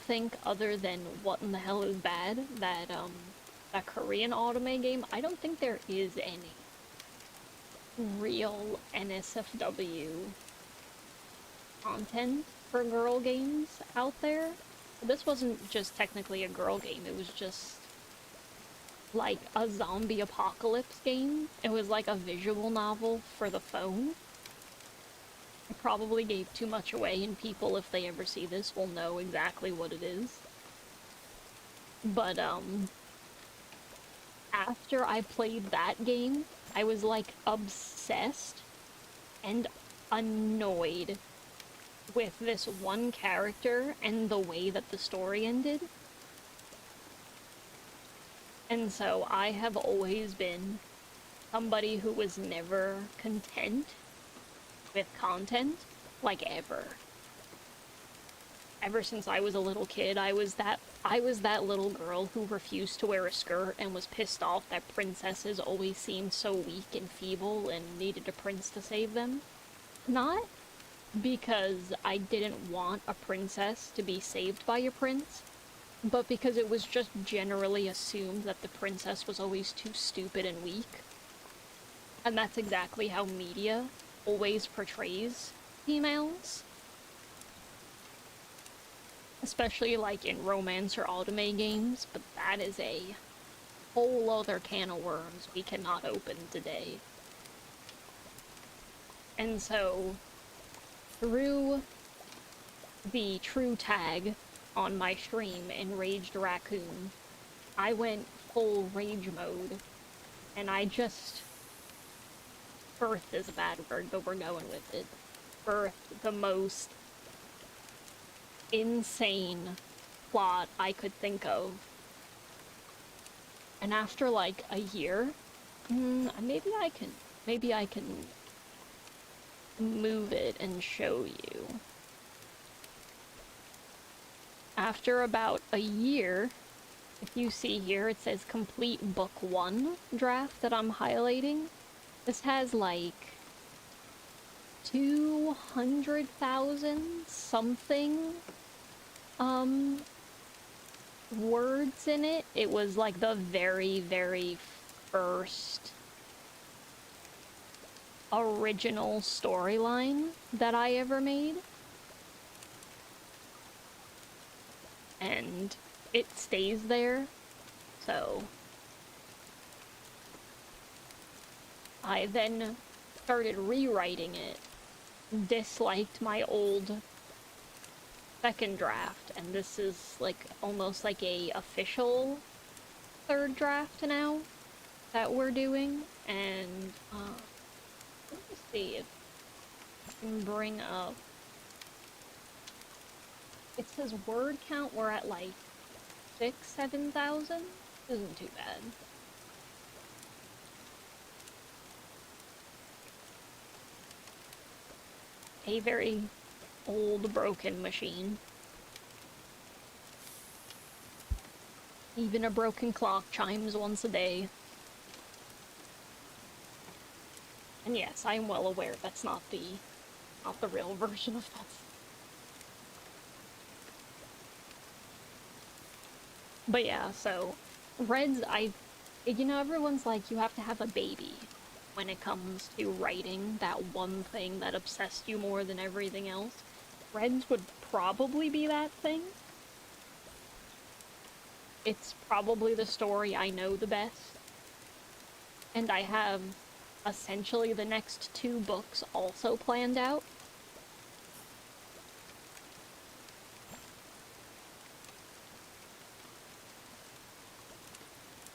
think, other than What in the Hell is Bad, that Korean anime game, I don't think there is any real NSFW content for girl games out there. This wasn't just technically a girl game, it was just like a zombie apocalypse game. It was like a visual novel for the phone. I probably gave too much away, and people, if they ever see this, will know exactly what it is. But, after I played that game, I was, like, obsessed and annoyed with this one character and the way that the story ended. And so I have always been somebody who was never content with content, like, ever. Ever since I was a little kid, I was that little girl who refused to wear a skirt and was pissed off that princesses always seemed so weak and feeble and needed a prince to save them. Not because I didn't want a princess to be saved by a prince, but because it was just generally assumed that the princess was always too stupid and weak. And that's exactly how media always portrays females. Especially, like, in romance or anime games, but that is a whole other can of worms we cannot open today. And so, through the true tag on my stream, Enraged Raccoon, I went full rage mode, and I just birthed is a bad word, but we're going with it. Birthed the most insane plot I could think of. And after like a year, maybe I can move it and show you. After about a year, if you see here, it says complete book 1 draft that I'm highlighting. This has like 200,000 something words in it. It was like the very, very first original storyline that I ever made. And it stays there, so I then started rewriting it, disliked my old second draft, and this is like almost like a official third draft now that we're doing. And let me see if I can bring up. It says word count. We're at like 7,000. Isn't too bad. A very old, broken machine. Even a broken clock chimes once a day. And yes, I'm well aware that's not the real version of that. But yeah, so Reds, everyone's like, you have to have a baby when it comes to writing that one thing that obsessed you more than everything else. Reds would probably be that thing. It's probably the story I know the best. And I have essentially the next 2 books also planned out.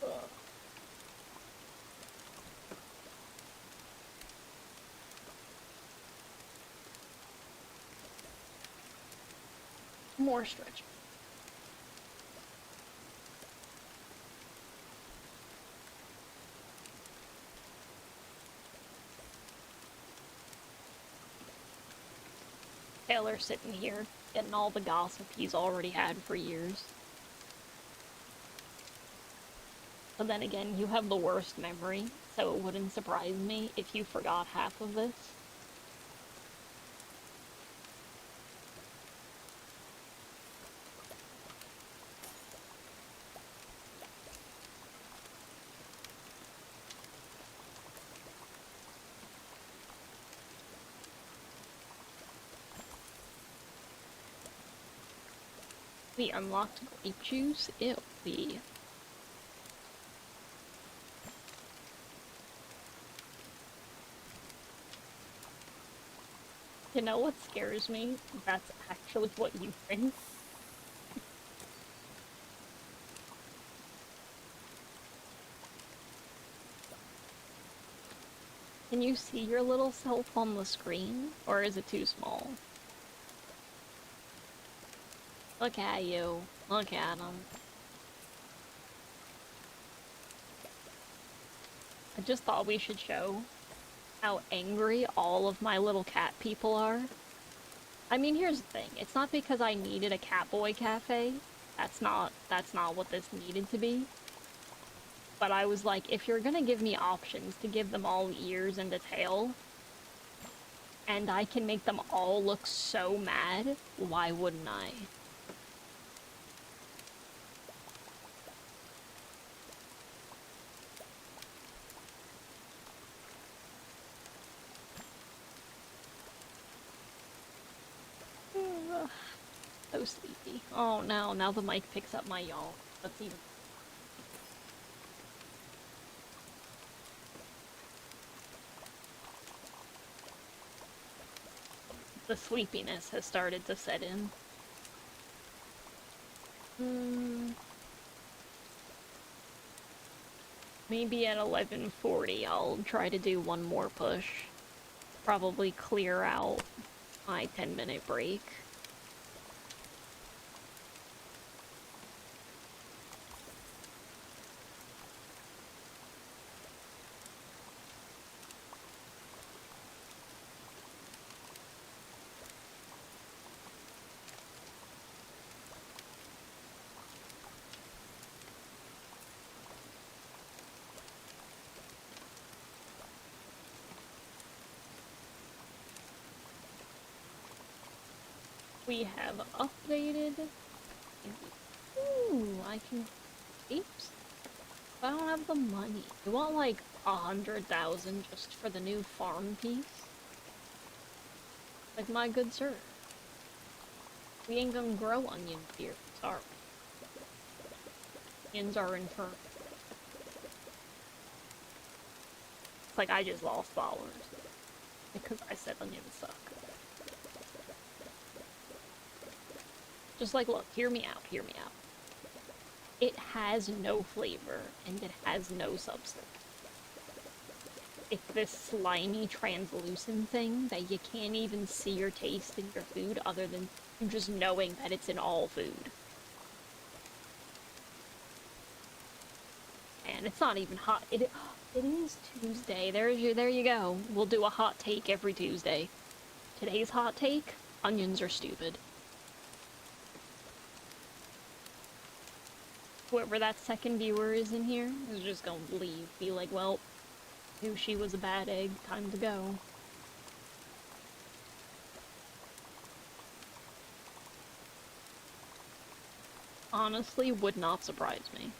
Ugh. More stretch. Taylor's sitting here, getting all the gossip he's already had for years. But then again, you have the worst memory, so it wouldn't surprise me if you forgot half of this. The unlocked grape juice? Ew, the... You know what scares me? That's actually what you think. Can you see your little self on the screen? Or is it too small? Look at you. Look at him. I just thought we should show how angry all of my little cat people are. I mean, here's the thing. It's not because I needed a Catboy cafe. That's not what this needed to be. But I was like, if you're gonna give me options to give them all ears and a tail, and I can make them all look so mad, why wouldn't I? So sleepy. Oh no, now the mic picks up my yawn. That's even... The sleepiness has started to set in. Maybe at 11:40 I'll try to do one more push. Probably clear out my 10-minute break. We have updated. Ooh, I can... Oops. I don't have the money. You want like 100,000 just for the new farm piece? Like, my good sir. We ain't gonna grow onions here. Sorry. Onions are infernal. like I just lost followers. Because I said onions suck. Just like, look, hear me out, hear me out. It has no flavor, and it has no substance. It's this slimy, translucent thing that you can't even see or taste in your food other than just knowing that it's in all food. And it's not even hot. It is Tuesday. There you go. We'll do a hot take every Tuesday. Today's hot take: onions are stupid. Whoever that second viewer is in here is just gonna leave. Be like, well, knew she was a bad egg. Time to go. Honestly, would not surprise me.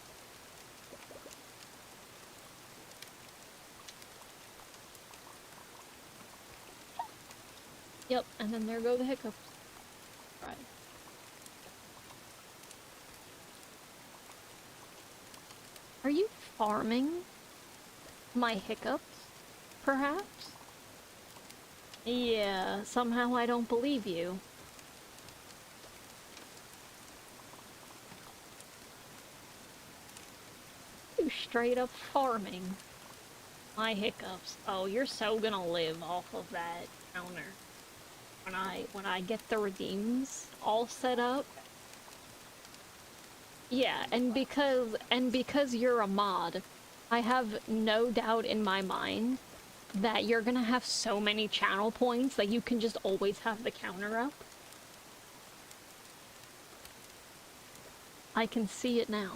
Yep, and then there go the hiccups. Right. Are you farming my hiccups, perhaps? Yeah, somehow I don't believe you. You straight up farming my hiccups. Oh, you're so gonna live off of that counter. When I get the redeems all set up. Yeah, and because you're a mod, I have no doubt in my mind that you're gonna have so many channel points that you can just always have the counter up. I can see it now.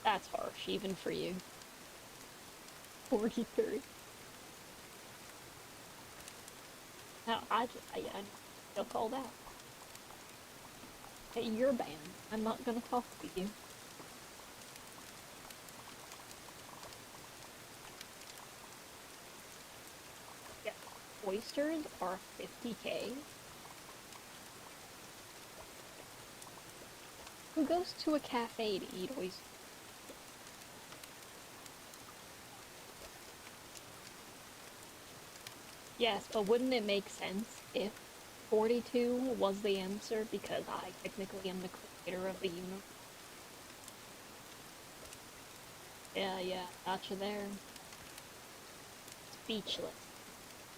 That's harsh, even for you. 43. No, I feel called out. Hey, you're banned. I'm not gonna talk to you. Yeah, oysters are 50k. Who goes to a cafe to eat oysters? Yes, but wouldn't it make sense if 42 was the answer because I technically am the creator of the universe? Yeah, gotcha there. Speechless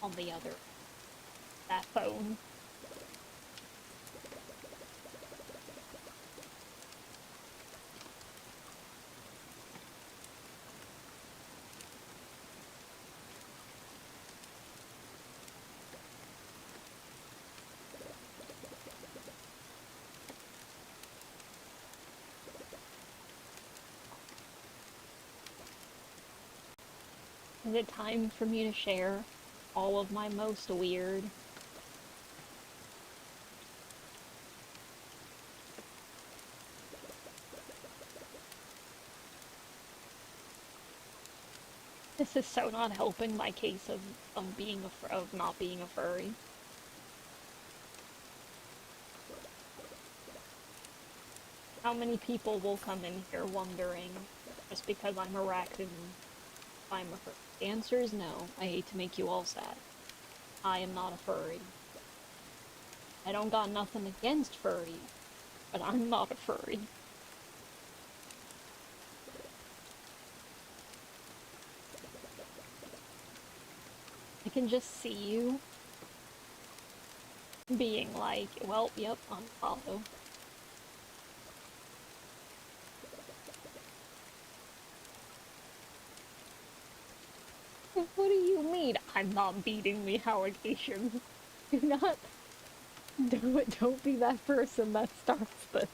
on the other. That phone. Is it time for me to share all of my most weird? This is so not helping my case of not being a furry. How many people will come in here wondering just because I'm a raccoon, I'm a furry? The answer is no. I hate to make you all sad. I am not a furry. I don't got nothing against furries, but I'm not a furry. I can just see you being like, well, yep, unfollow. What do you mean I'm not beating the allegations? Do not don't be that person that starts this.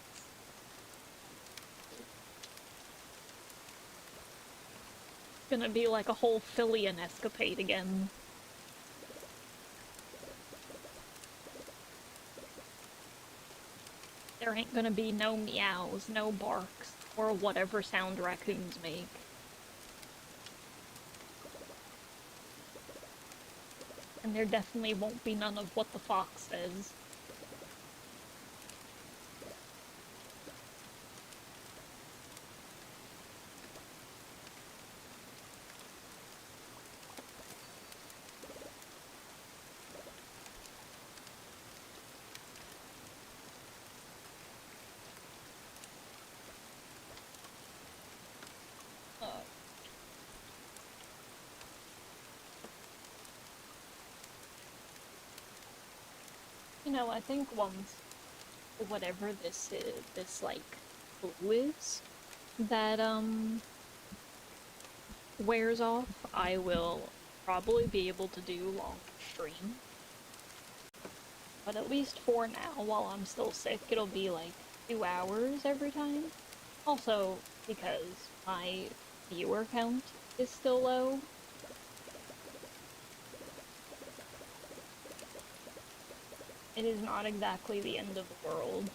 It's gonna be like a whole Phillian escapade again. There ain't gonna be no meows, no barks, or whatever sound raccoons make. And there definitely won't be none of what the fox says. Uh, I think once whatever this is, this like glue is that wears off, I will probably be able to do long stream. But at least for now, while I'm still sick, it'll be like 2 hours every time. Also, because my viewer count is still low. It is not exactly the end of the world.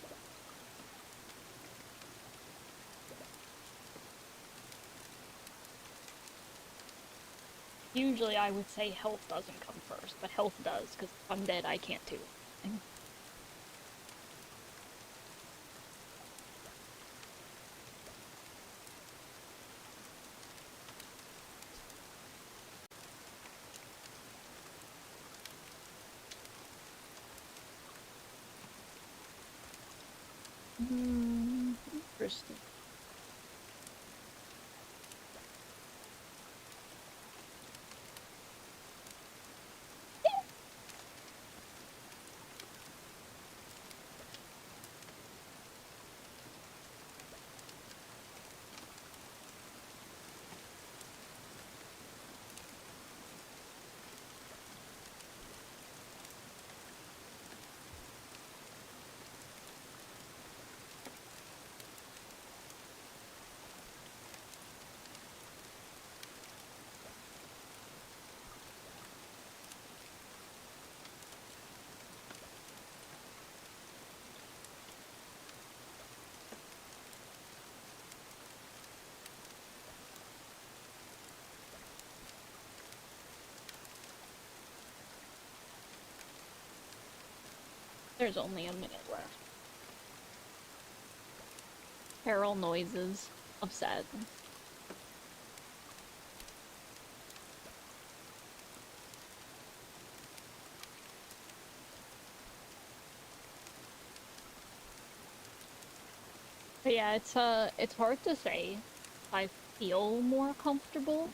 Usually I would say health doesn't come first, but health does, because if I'm dead, I can't do anything. Interesting. There's only a minute left. Feral noises of sadness. But yeah, it's hard to say if I feel more comfortable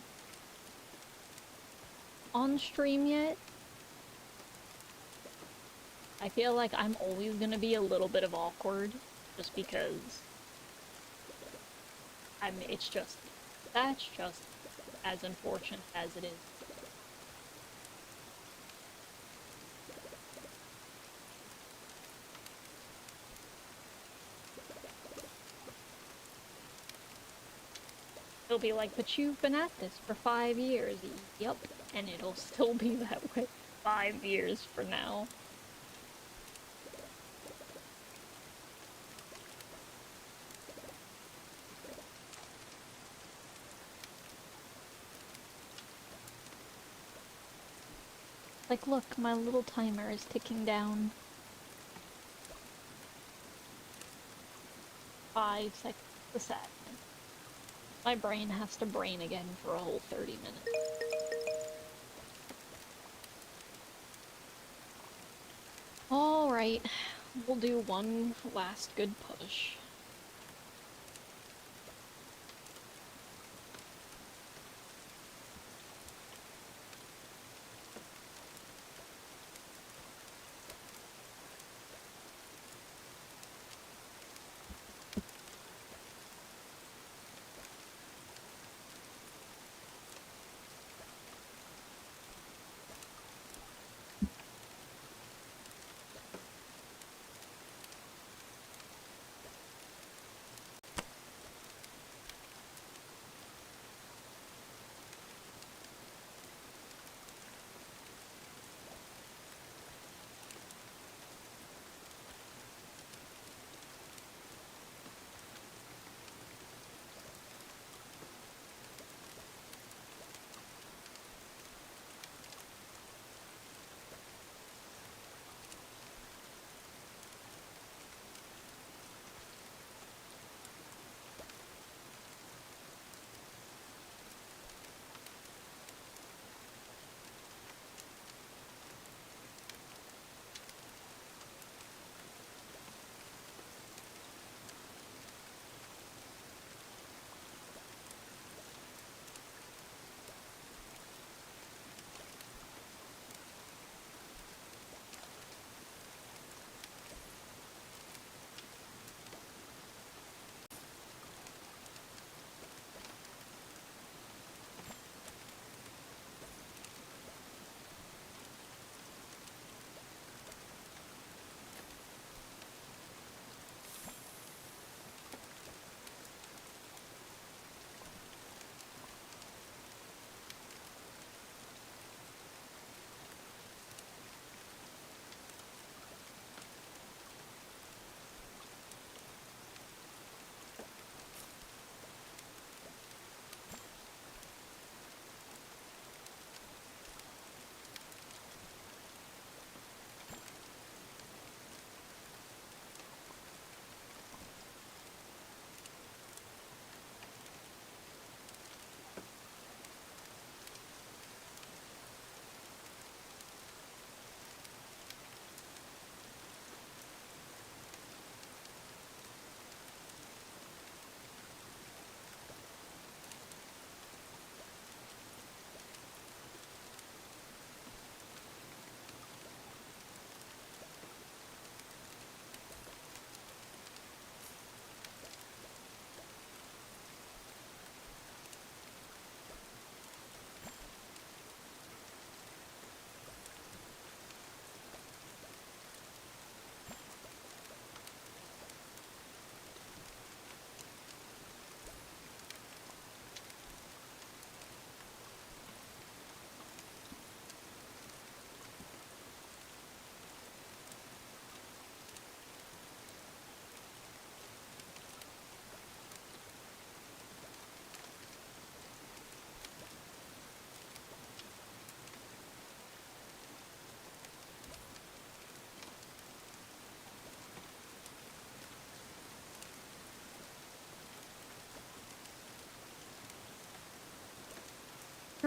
on stream yet. I feel like I'm always gonna be a little bit of awkward, just because it's just, that's just as unfortunate as it is. It'll be like, but you've been at this for 5 years. Yep, and it'll still be that way 5 years for now. Like, look, my little timer is ticking down. 5 seconds to sadness. My brain has to brain again for a whole 30 minutes. Alright, we'll do one last good push.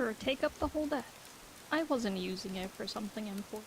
Sure, take up the whole deck. I wasn't using it for something important.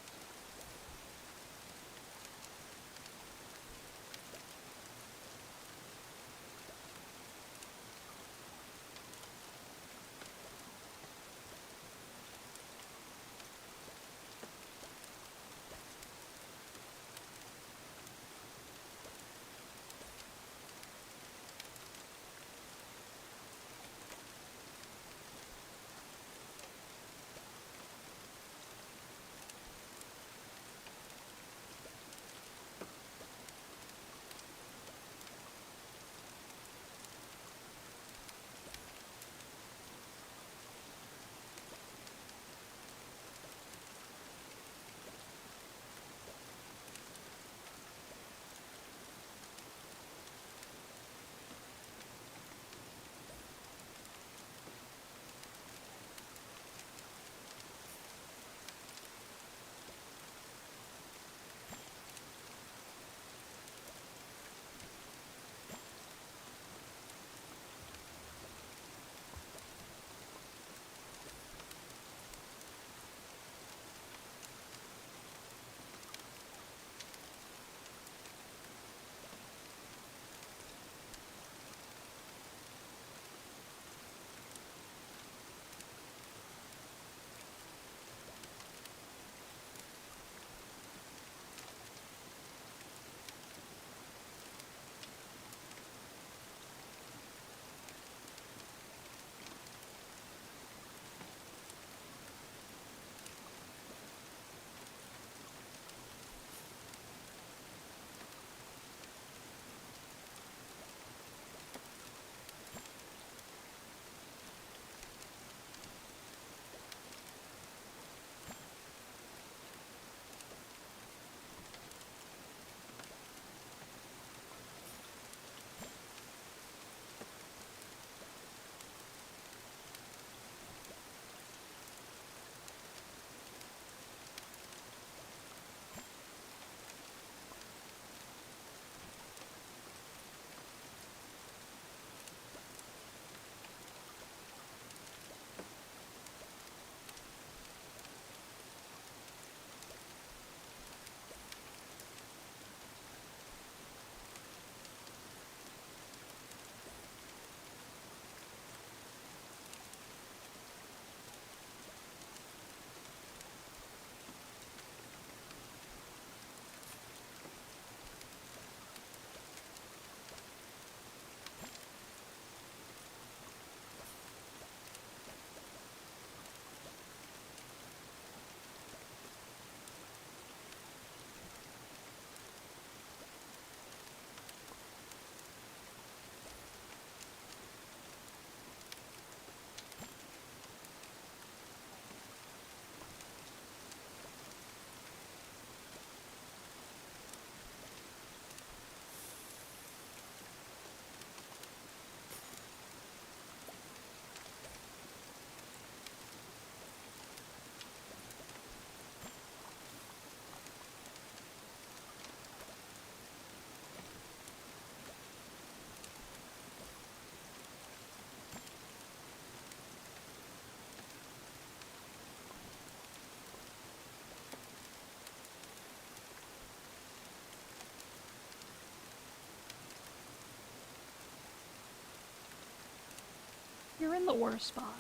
You're in the worst spot.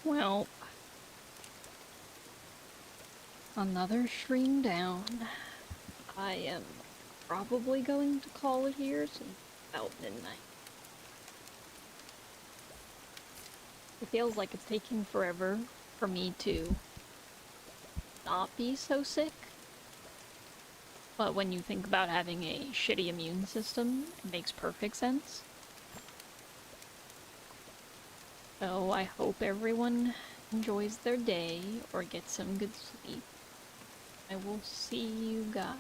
Well, another stream down. I am probably going to call it here since it's about midnight. It feels like it's taking forever for me to not be so sick. But when you think about having a shitty immune system, it makes perfect sense. So I hope everyone enjoys their day or gets some good sleep. I will see you guys